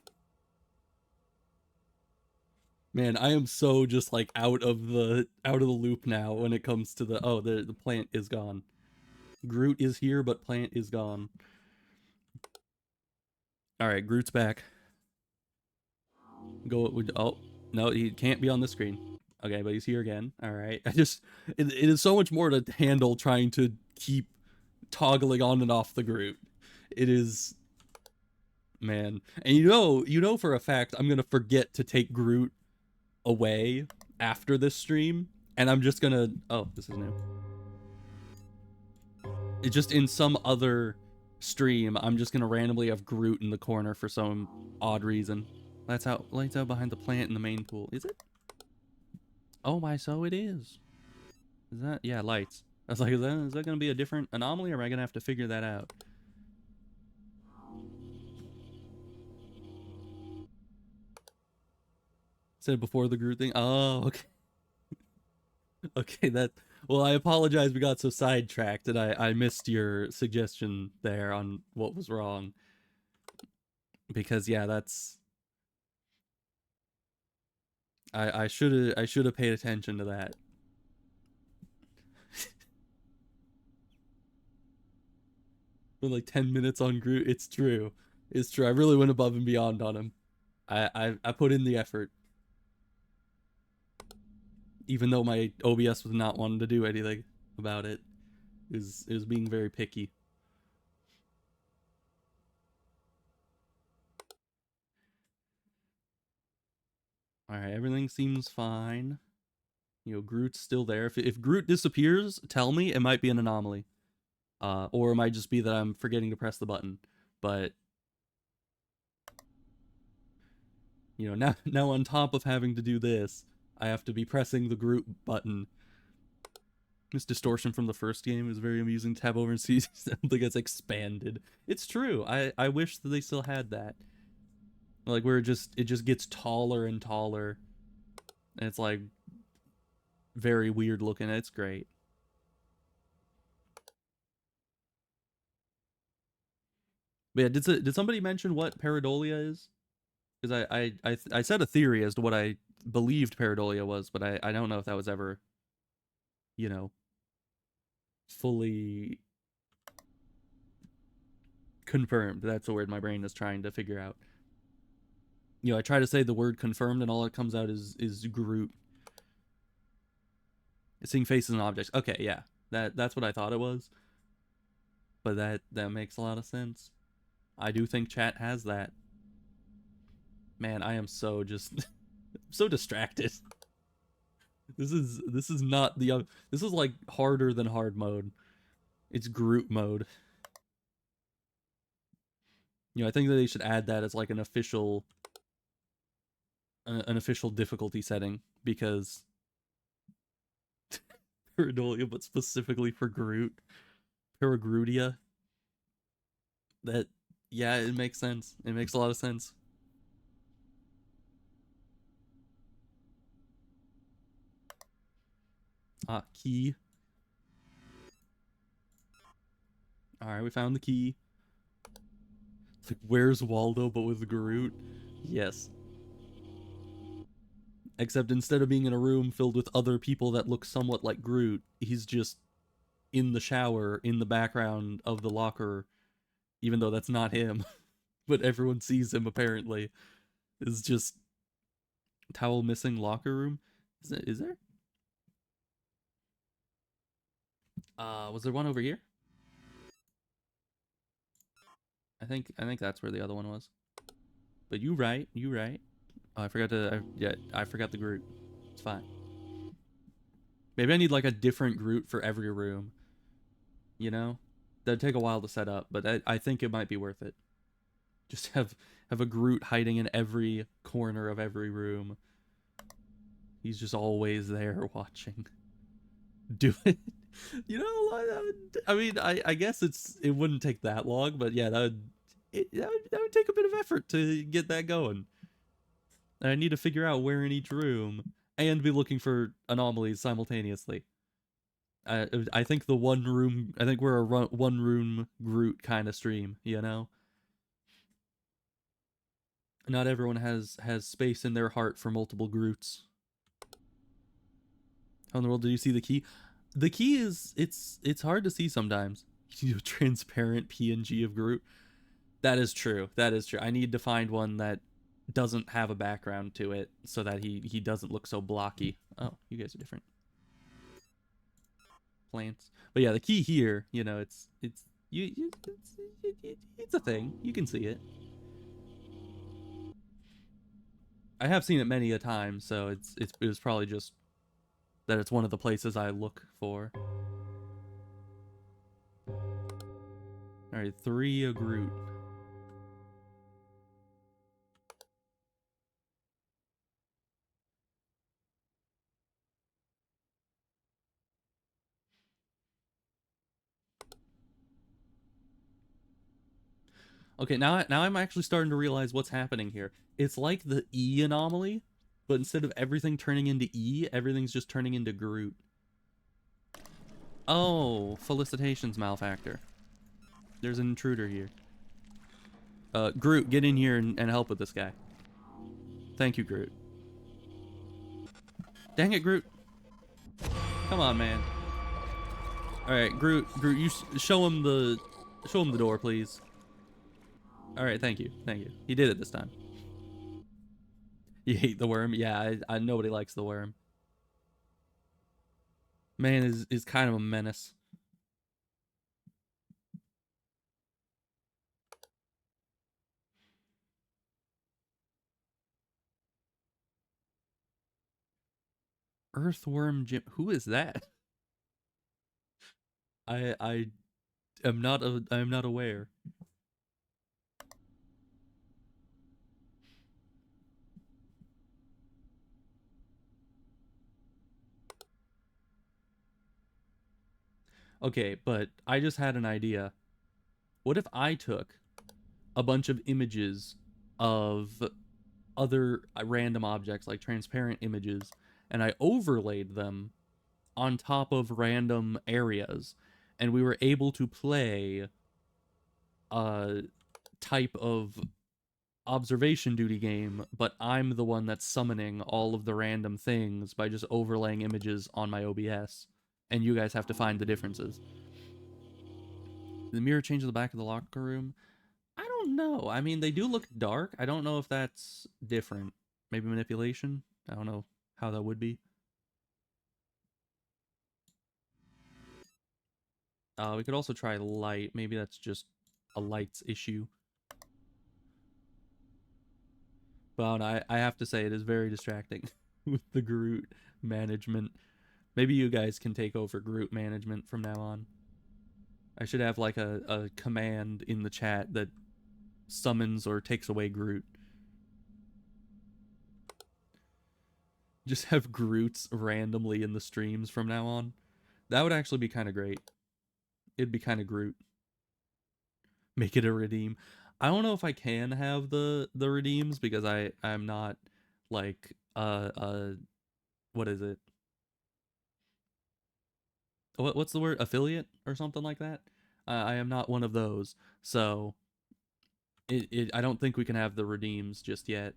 Man, I am so just like out of the loop now when it comes to the plant is gone. Groot is here, but plant is gone. All right, Groot's back. Oh, no, he can't be on the screen. Okay, but he's here again. All right. It is so much more to handle trying to keep toggling on and off the Groot. It is, man. And you know for a fact I'm going to forget to take Groot away after this stream, and I'm just going to, oh, this is new. It's just in some other stream, I'm just going to randomly have Groot in the corner for some odd reason. Lights out behind the plant in the main pool. Is it? Oh my, so it is. Is that? Yeah, lights. I was like, is that going to be a different anomaly, or am I going to have to figure that out? Said before the Groot thing. Oh, okay. Okay, well, I apologize we got so sidetracked and I missed your suggestion there on what was wrong. Because yeah, that's I should have paid attention to that. Been like 10 minutes on Groot. It's true. I really went above and beyond on him. I put in the effort. Even though my OBS was not wanting to do anything about it. It was being very picky. Alright, everything seems fine. Groot's still there. If Groot disappears, tell me. It might be an anomaly. Or it might just be that I'm forgetting to press the button. But, now on top of having to do this, I have to be pressing the Groot button. This distortion from the first game is very amusing to have over and see something that's expanded. It's true. I wish that they still had that. Like, where it just gets taller and taller. And it's like very weird looking. It's great. But yeah, did somebody mention what pareidolia is? Because I said a theory as to what I believed pareidolia was, but I don't know if that was ever, you know, fully confirmed. That's the word my brain is trying to figure out. You know, I try to say the word confirmed, and all that comes out is Groot. Seeing faces and objects. Okay, yeah, that's what I thought it was, but that makes a lot of sense. I do think chat has that. Man, I am so just so distracted. This is not the this is like harder than hard mode. It's Groot mode. You know, I think that they should add that as like an official difficulty setting because Paradolia, but specifically for Groot, Paragrootia. That yeah, it makes sense. It makes a lot of sense. Ah, key. All right, we found the key. It's like, where's Waldo, but with Groot? Yes. Except instead of being in a room filled with other people that look somewhat like Groot, he's just in the shower in the background of the locker, even though that's not him. But everyone sees him apparently. Is just towel missing locker room. Is there? Was there one over here? I think that's where the other one was. But you right, you right. Oh, I forgot to. Yeah, I forgot the Groot. It's fine. Maybe I need like a different Groot for every room. You know, that'd take a while to set up, but I think it might be worth it. Just have a Groot hiding in every corner of every room. He's just always there watching. Do it. You know, I mean, I guess it wouldn't take that long, but yeah, that would take a bit of effort to get that going. And I need to figure out where in each room and be looking for anomalies simultaneously. I think the one room. I think we're a one room Groot kind of stream. You know, not everyone has space in their heart for multiple Groots. How in the world did you see the key? The key is it's hard to see sometimes. You know, transparent PNG of Groot. That is true. That is true. I need to find one that doesn't have a background to it so that he doesn't look so blocky. Oh, you guys are different. Plants. But yeah, the key here, you know, it's you it's a thing. You can see it. I have seen it many a time, so it was probably just that it's one of the places I look for. All right, 3 a Groot. Okay, now I'm actually starting to realize what's happening here. It's like the E anomaly, but instead of everything turning into E, everything's just turning into Groot. Oh, felicitations, Malfactor. There's an intruder here. Groot, get in here and help with this guy. Thank you, Groot. Dang it, Groot. Come on, man. All right, Groot, you show him the door, please. All right, thank you. He did it this time. You hate the worm? Yeah, I nobody likes the worm. Man is kind of a menace. Earthworm Jim. Who is that? I I am not aware. Okay, but I just had an idea. What if I took a bunch of images of other random objects, like transparent images, and I overlaid them on top of random areas, and we were able to play a type of observation duty game, but I'm the one that's summoning all of the random things by just overlaying images on my OBS, and you guys have to find the differences. The mirror change the back of the locker room. I don't know. I mean, they do look dark. I don't know if that's different. Maybe manipulation. I don't know how that would be. We could also try light. Maybe that's just a lights issue. But I have to say it is very distracting with the Groot management. Maybe you guys can take over Groot management from now on. I should have like a command in the chat that summons or takes away Groot. Just have Groots randomly in the streams from now on. That would actually be kind of great. It'd be kind of Groot. Make it a redeem. I don't know if I can have the redeems because I'm not like what is it? What's the word? Affiliate or something like that? I am not one of those. So I don't think we can have the redeems just yet.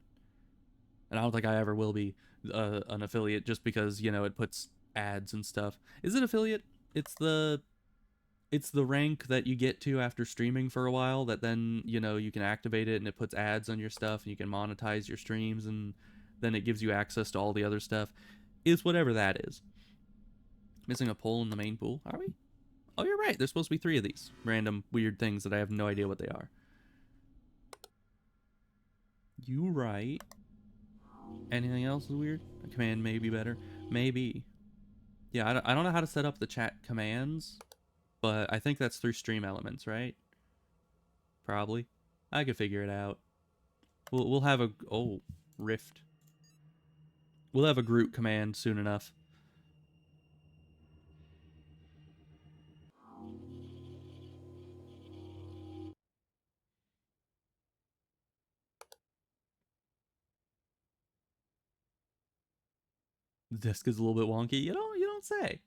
And I don't think I ever will be an affiliate just because, you know, it puts ads and stuff. Is it affiliate? It's the rank that you get to after streaming for a while that then, you know, you can activate it and it puts ads on your stuff and you can monetize your streams and then it gives you access to all the other stuff. Is whatever that is. Missing a pole in the main pool, are we? Oh, you're right. There's supposed to be 3 of these random weird things that I have no idea what they are. You right. Anything else is weird? A command may be better. Maybe. Yeah, I don't know how to set up the chat commands, but I think that's through stream elements, right? Probably. I could figure it out. We'll have a rift. We'll have a Groot command soon enough. The disc is a little bit wonky. You don't say.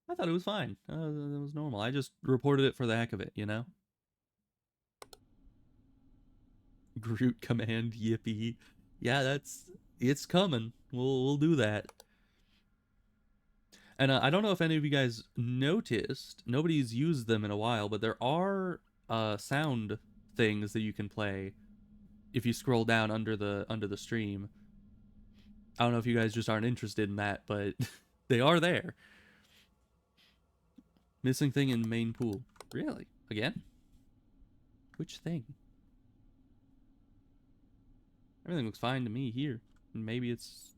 I thought it was fine. It was normal. I just reported it for the heck of it, you know? Groot command, yippee. Yeah, it's coming. We'll do that. And I don't know if any of you guys noticed, nobody's used them in a while, but there are sound things that you can play if you scroll down under the stream. I don't know if you guys just aren't interested in that, but they are there. Missing thing in main pool. Really? Again? Which thing? Everything looks fine to me here. Maybe it's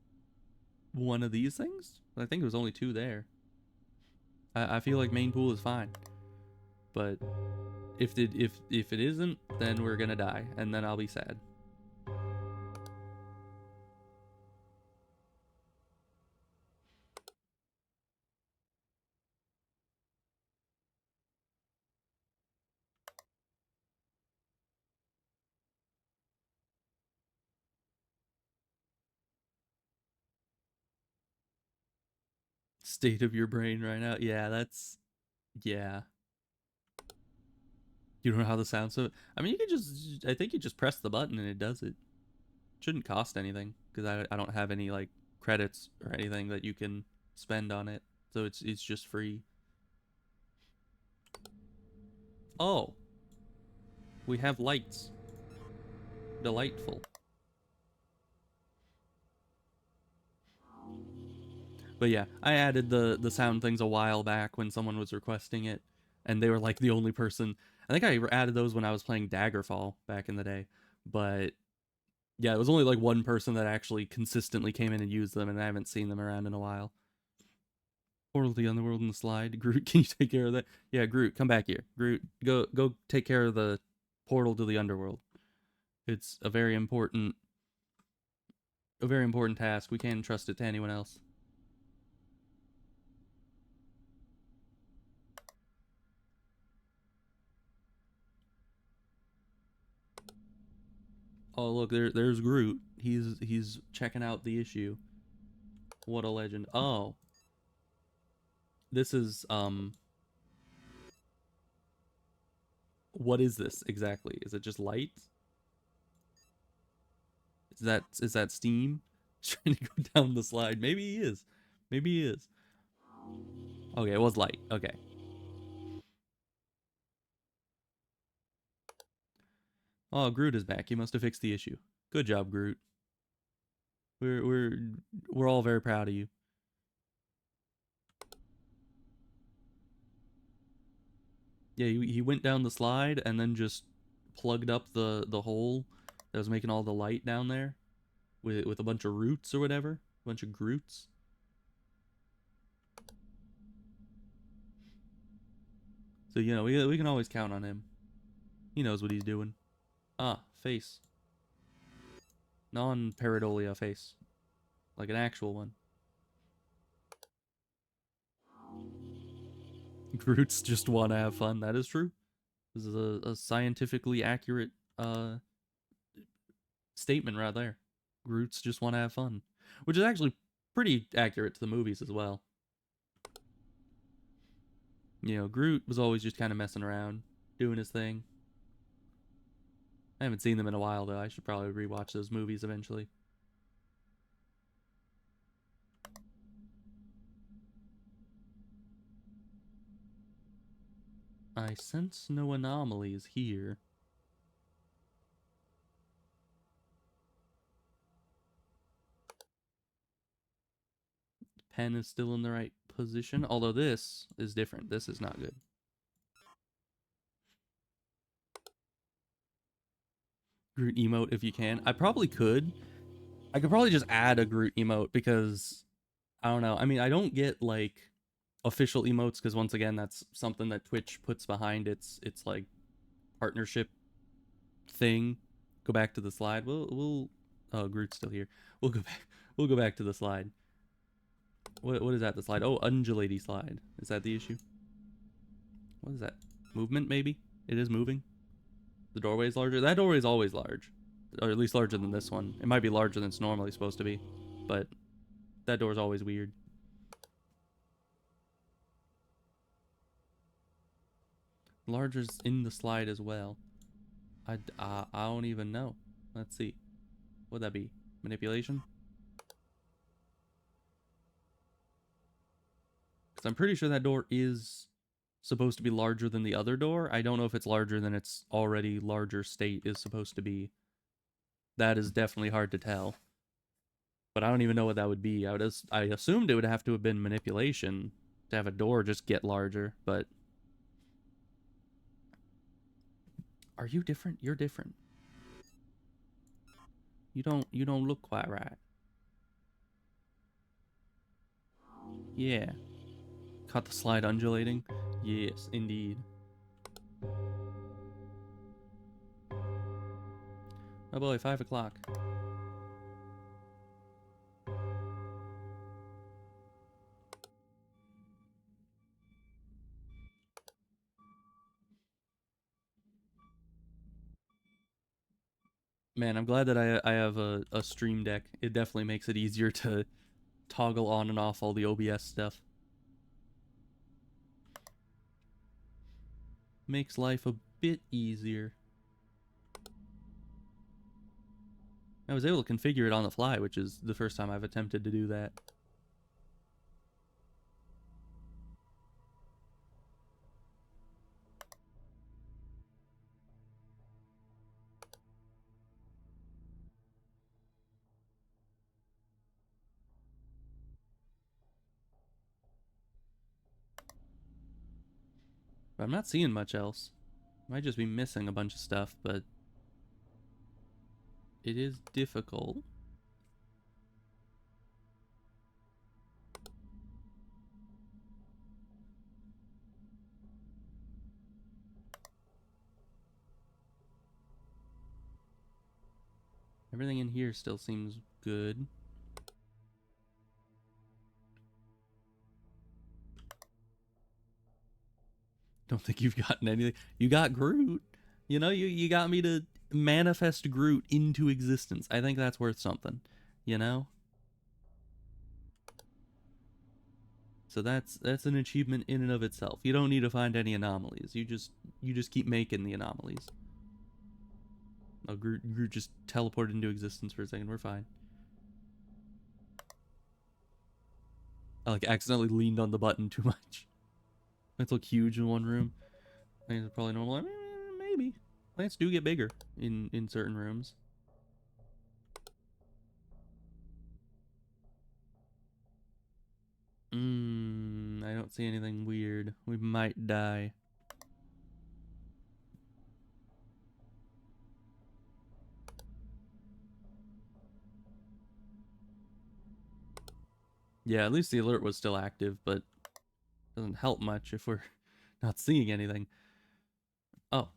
one of these things? I think it was only 2 there. I feel like main pool is fine. But if it isn't, then we're gonna die, and then I'll be sad. State of your brain right now. Yeah, that's yeah. You don't know how the sound so I mean you can just I think you just press the button and it does it. Shouldn't cost anything because I don't have any like credits or anything that you can spend on it. So it's just free. Oh, we have lights. Delightful. But yeah, I added the sound things a while back when someone was requesting it, and they were like the only person. I think I added those when I was playing Daggerfall back in the day, but yeah, it was only like one person that actually consistently came in and used them, and I haven't seen them around in a while. Portal to the Underworld in the slide. Groot, can you take care of that? Yeah, Groot, come back here. Groot, go take care of the portal to the Underworld. It's a very important task. We can't trust it to anyone else. Oh look, there's Groot. He's checking out the issue. What a legend. Oh, this is what is this exactly? Is it just light? Is that Steam? Trying to go down the slide. Maybe he is. Maybe he is. Okay, it was light. Okay. Oh, Groot is back. He must have fixed the issue. Good job, Groot. We're we're we're all very proud of you. Yeah, he went down the slide and then just plugged up the hole that was making all the light down there with a bunch of roots or whatever, a bunch of Groots. So we can always count on him. He knows what he's doing. Ah, face. Non-pareidolia face. Like an actual one. Groots just want to have fun. That is true. This is a scientifically accurate statement right there. Groots just want to have fun. Which is actually pretty accurate to the movies as well. Groot was always just kind of messing around, doing his thing. I haven't seen them in a while, though. I should probably rewatch those movies eventually. I sense no anomalies here. Pen is still in the right position, although this is different. This is not good. Groot emote if you can. I probably could. I could probably just add a Groot emote because I don't know. I mean, I don't get like official emotes because once again, that's something that Twitch puts behind its like partnership thing. Go back to the slide. We'll oh, Groot's still here. We'll go back to the slide. What is that? The slide? Oh, undulating slide. Is that the issue? What is that? Movement maybe? It is moving. The doorway is larger. That doorway is always large, or at least larger than this one. It might be larger than it's normally supposed to be, but that door is always weird. Larger's in the slide as well. I don't even know. Let's see. What'd that be? Manipulation? Because I'm pretty sure that door is supposed to be larger than the other door. I don't know if it's larger than its already larger state is supposed to be. That is definitely hard to tell. But I don't even know what that would be. I assumed it would have to have been manipulation to have a door just get larger, but are you different? You're different. You don't look quite right. Yeah. Caught the slide undulating? Yes, indeed. Oh boy, 5 o'clock. Man, I'm glad that I have a stream deck. It definitely makes it easier to toggle on and off all the OBS stuff. Makes life a bit easier. I was able to configure it on the fly, which is the first time I've attempted to do that. But I'm not seeing much else. Might just be missing a bunch of stuff, but it is difficult. Everything in here still seems good. Don't think you've gotten anything. You got Groot. You got me to manifest Groot into existence. I think that's worth something, you know? So that's an achievement in and of itself. You don't need to find any anomalies. You just keep making the anomalies. Oh, Groot just teleported into existence for a second. We're fine. I like accidentally leaned on the button too much. Plants look huge in one room. Plants are probably normal. I mean, maybe. Plants do get bigger in certain rooms. I don't see anything weird. We might die. Yeah, at least the alert was still active, but doesn't help much if we're not seeing anything. Oh.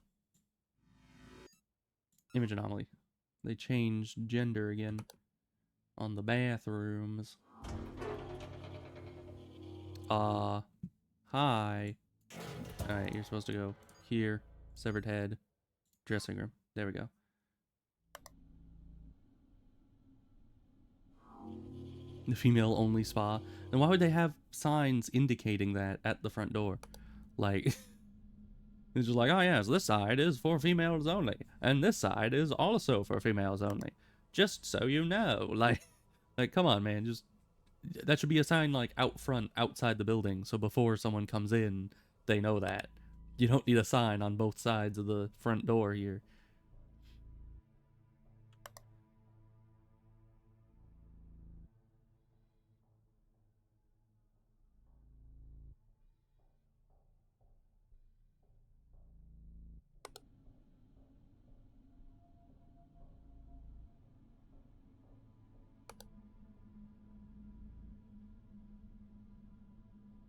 Image anomaly. They changed gender again on the bathrooms. Hi. Alright, you're supposed to go here. Severed head. Dressing room. There we go. The female only spa. Then why would they have signs indicating that at the front door? Like, it's just like, oh yeah, so this side is for females only, and this side is also for females only. Just so you know. Like come on, man. Just, that should be a sign like out front, outside the building, so before someone comes in, they know that. You don't need a sign on both sides of the front door here.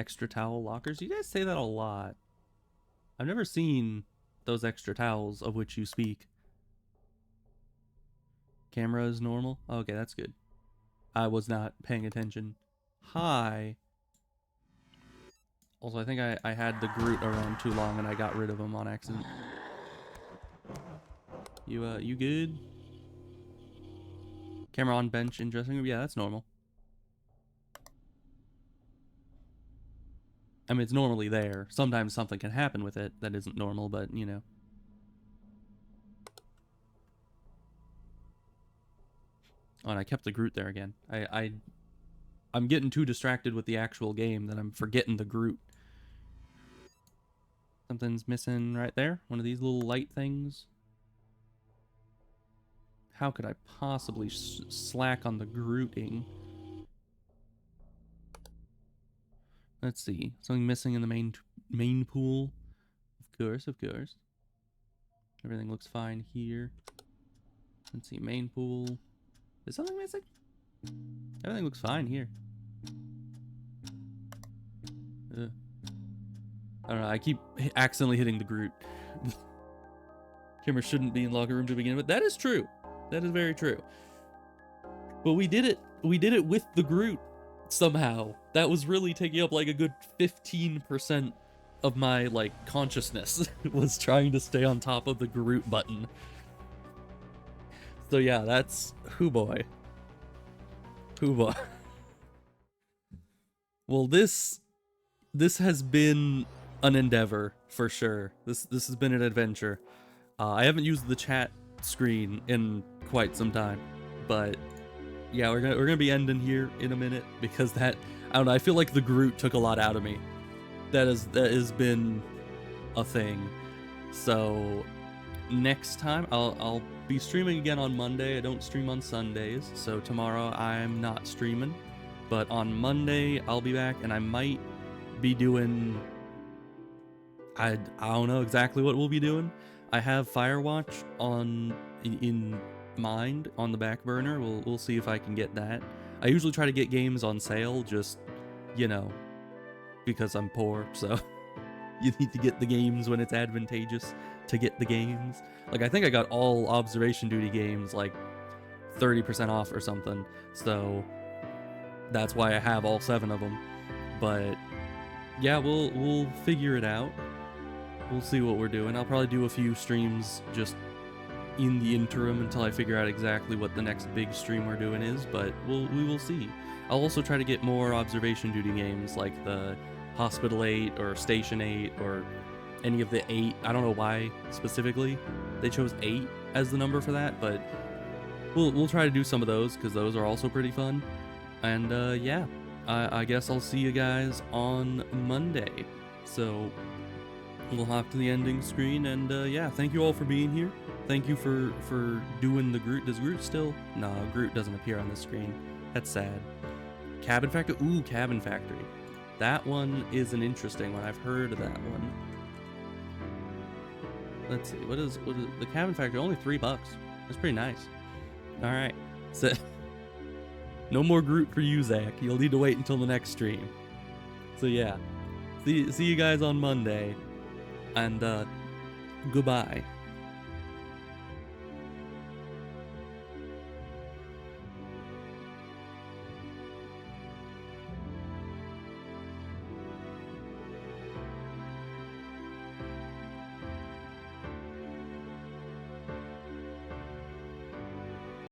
Extra towel lockers? You guys say that a lot. I've never seen those extra towels of which you speak. Camera is normal? Okay, that's good. I was not paying attention. Hi. Also, I think I had the Groot around too long and I got rid of him on accident. You good? Camera on bench in dressing room? Yeah, that's normal. I mean, it's normally there. Sometimes something can happen with it that isn't normal, but, you know. Oh, and I kept the Groot there again. I'm getting too distracted with the actual game that I'm forgetting the Groot. Something's missing right there. One of these little light things. How could I possibly slack on the Grooting? Let's see. Something missing in the main pool. Of course, of course. Everything looks fine here. Let's see. Main pool. Is something missing? Everything looks fine here. I don't know. I keep accidentally hitting the Groot. Camera shouldn't be in locker room to begin with. That is true. That is very true. But we did it. We did it with the Groot somehow. That was really taking up like a good 15% of my like consciousness was trying to stay on top of the Groot button. So yeah, that's hoo boy. Hoo boy. Well, this has been an endeavor for sure. This has been an adventure. I haven't used the chat screen in quite some time, but yeah, we're gonna be ending here in a minute because that, I don't know, I feel like the Groot took a lot out of me. That has been a thing. So next time I'll be streaming again on Monday. I don't stream on Sundays, so tomorrow I'm not streaming. But on Monday I'll be back, and I might be doing, I don't know exactly what we'll be doing. I have Firewatch on in mind on the back burner. We'll see if I can get that. I usually try to get games on sale, just, you know, because I'm poor, so you need to get the games when it's advantageous to get the games. Like, I think I got all observation duty games like 30% off or something, so that's why I have all 7 of them. But yeah, we'll figure it out. We'll see what we're doing. I'll probably do a few streams just in the interim until I figure out exactly what the next big stream we're doing is, but we will see. I'll also try to get more observation duty games like the Hospital 8 or Station 8 or any of the 8. I don't know why specifically they chose 8. as the number for that, but we'll try to do some of those because those are also pretty fun. And yeah, I guess I'll see you guys on Monday. So we'll hop to the ending screen, and yeah, thank you all for being here. Thank you for doing the Groot. Does Groot still? No, Groot doesn't appear on the screen. That's sad. Cabin Factory. Ooh, Cabin Factory. That one is an interesting one. I've heard of that one. Let's see. What is the Cabin Factory? Only $3. That's pretty nice. All right. So no more Groot for you, Zach. You'll need to wait until the next stream. So yeah. See you guys on Monday. And goodbye.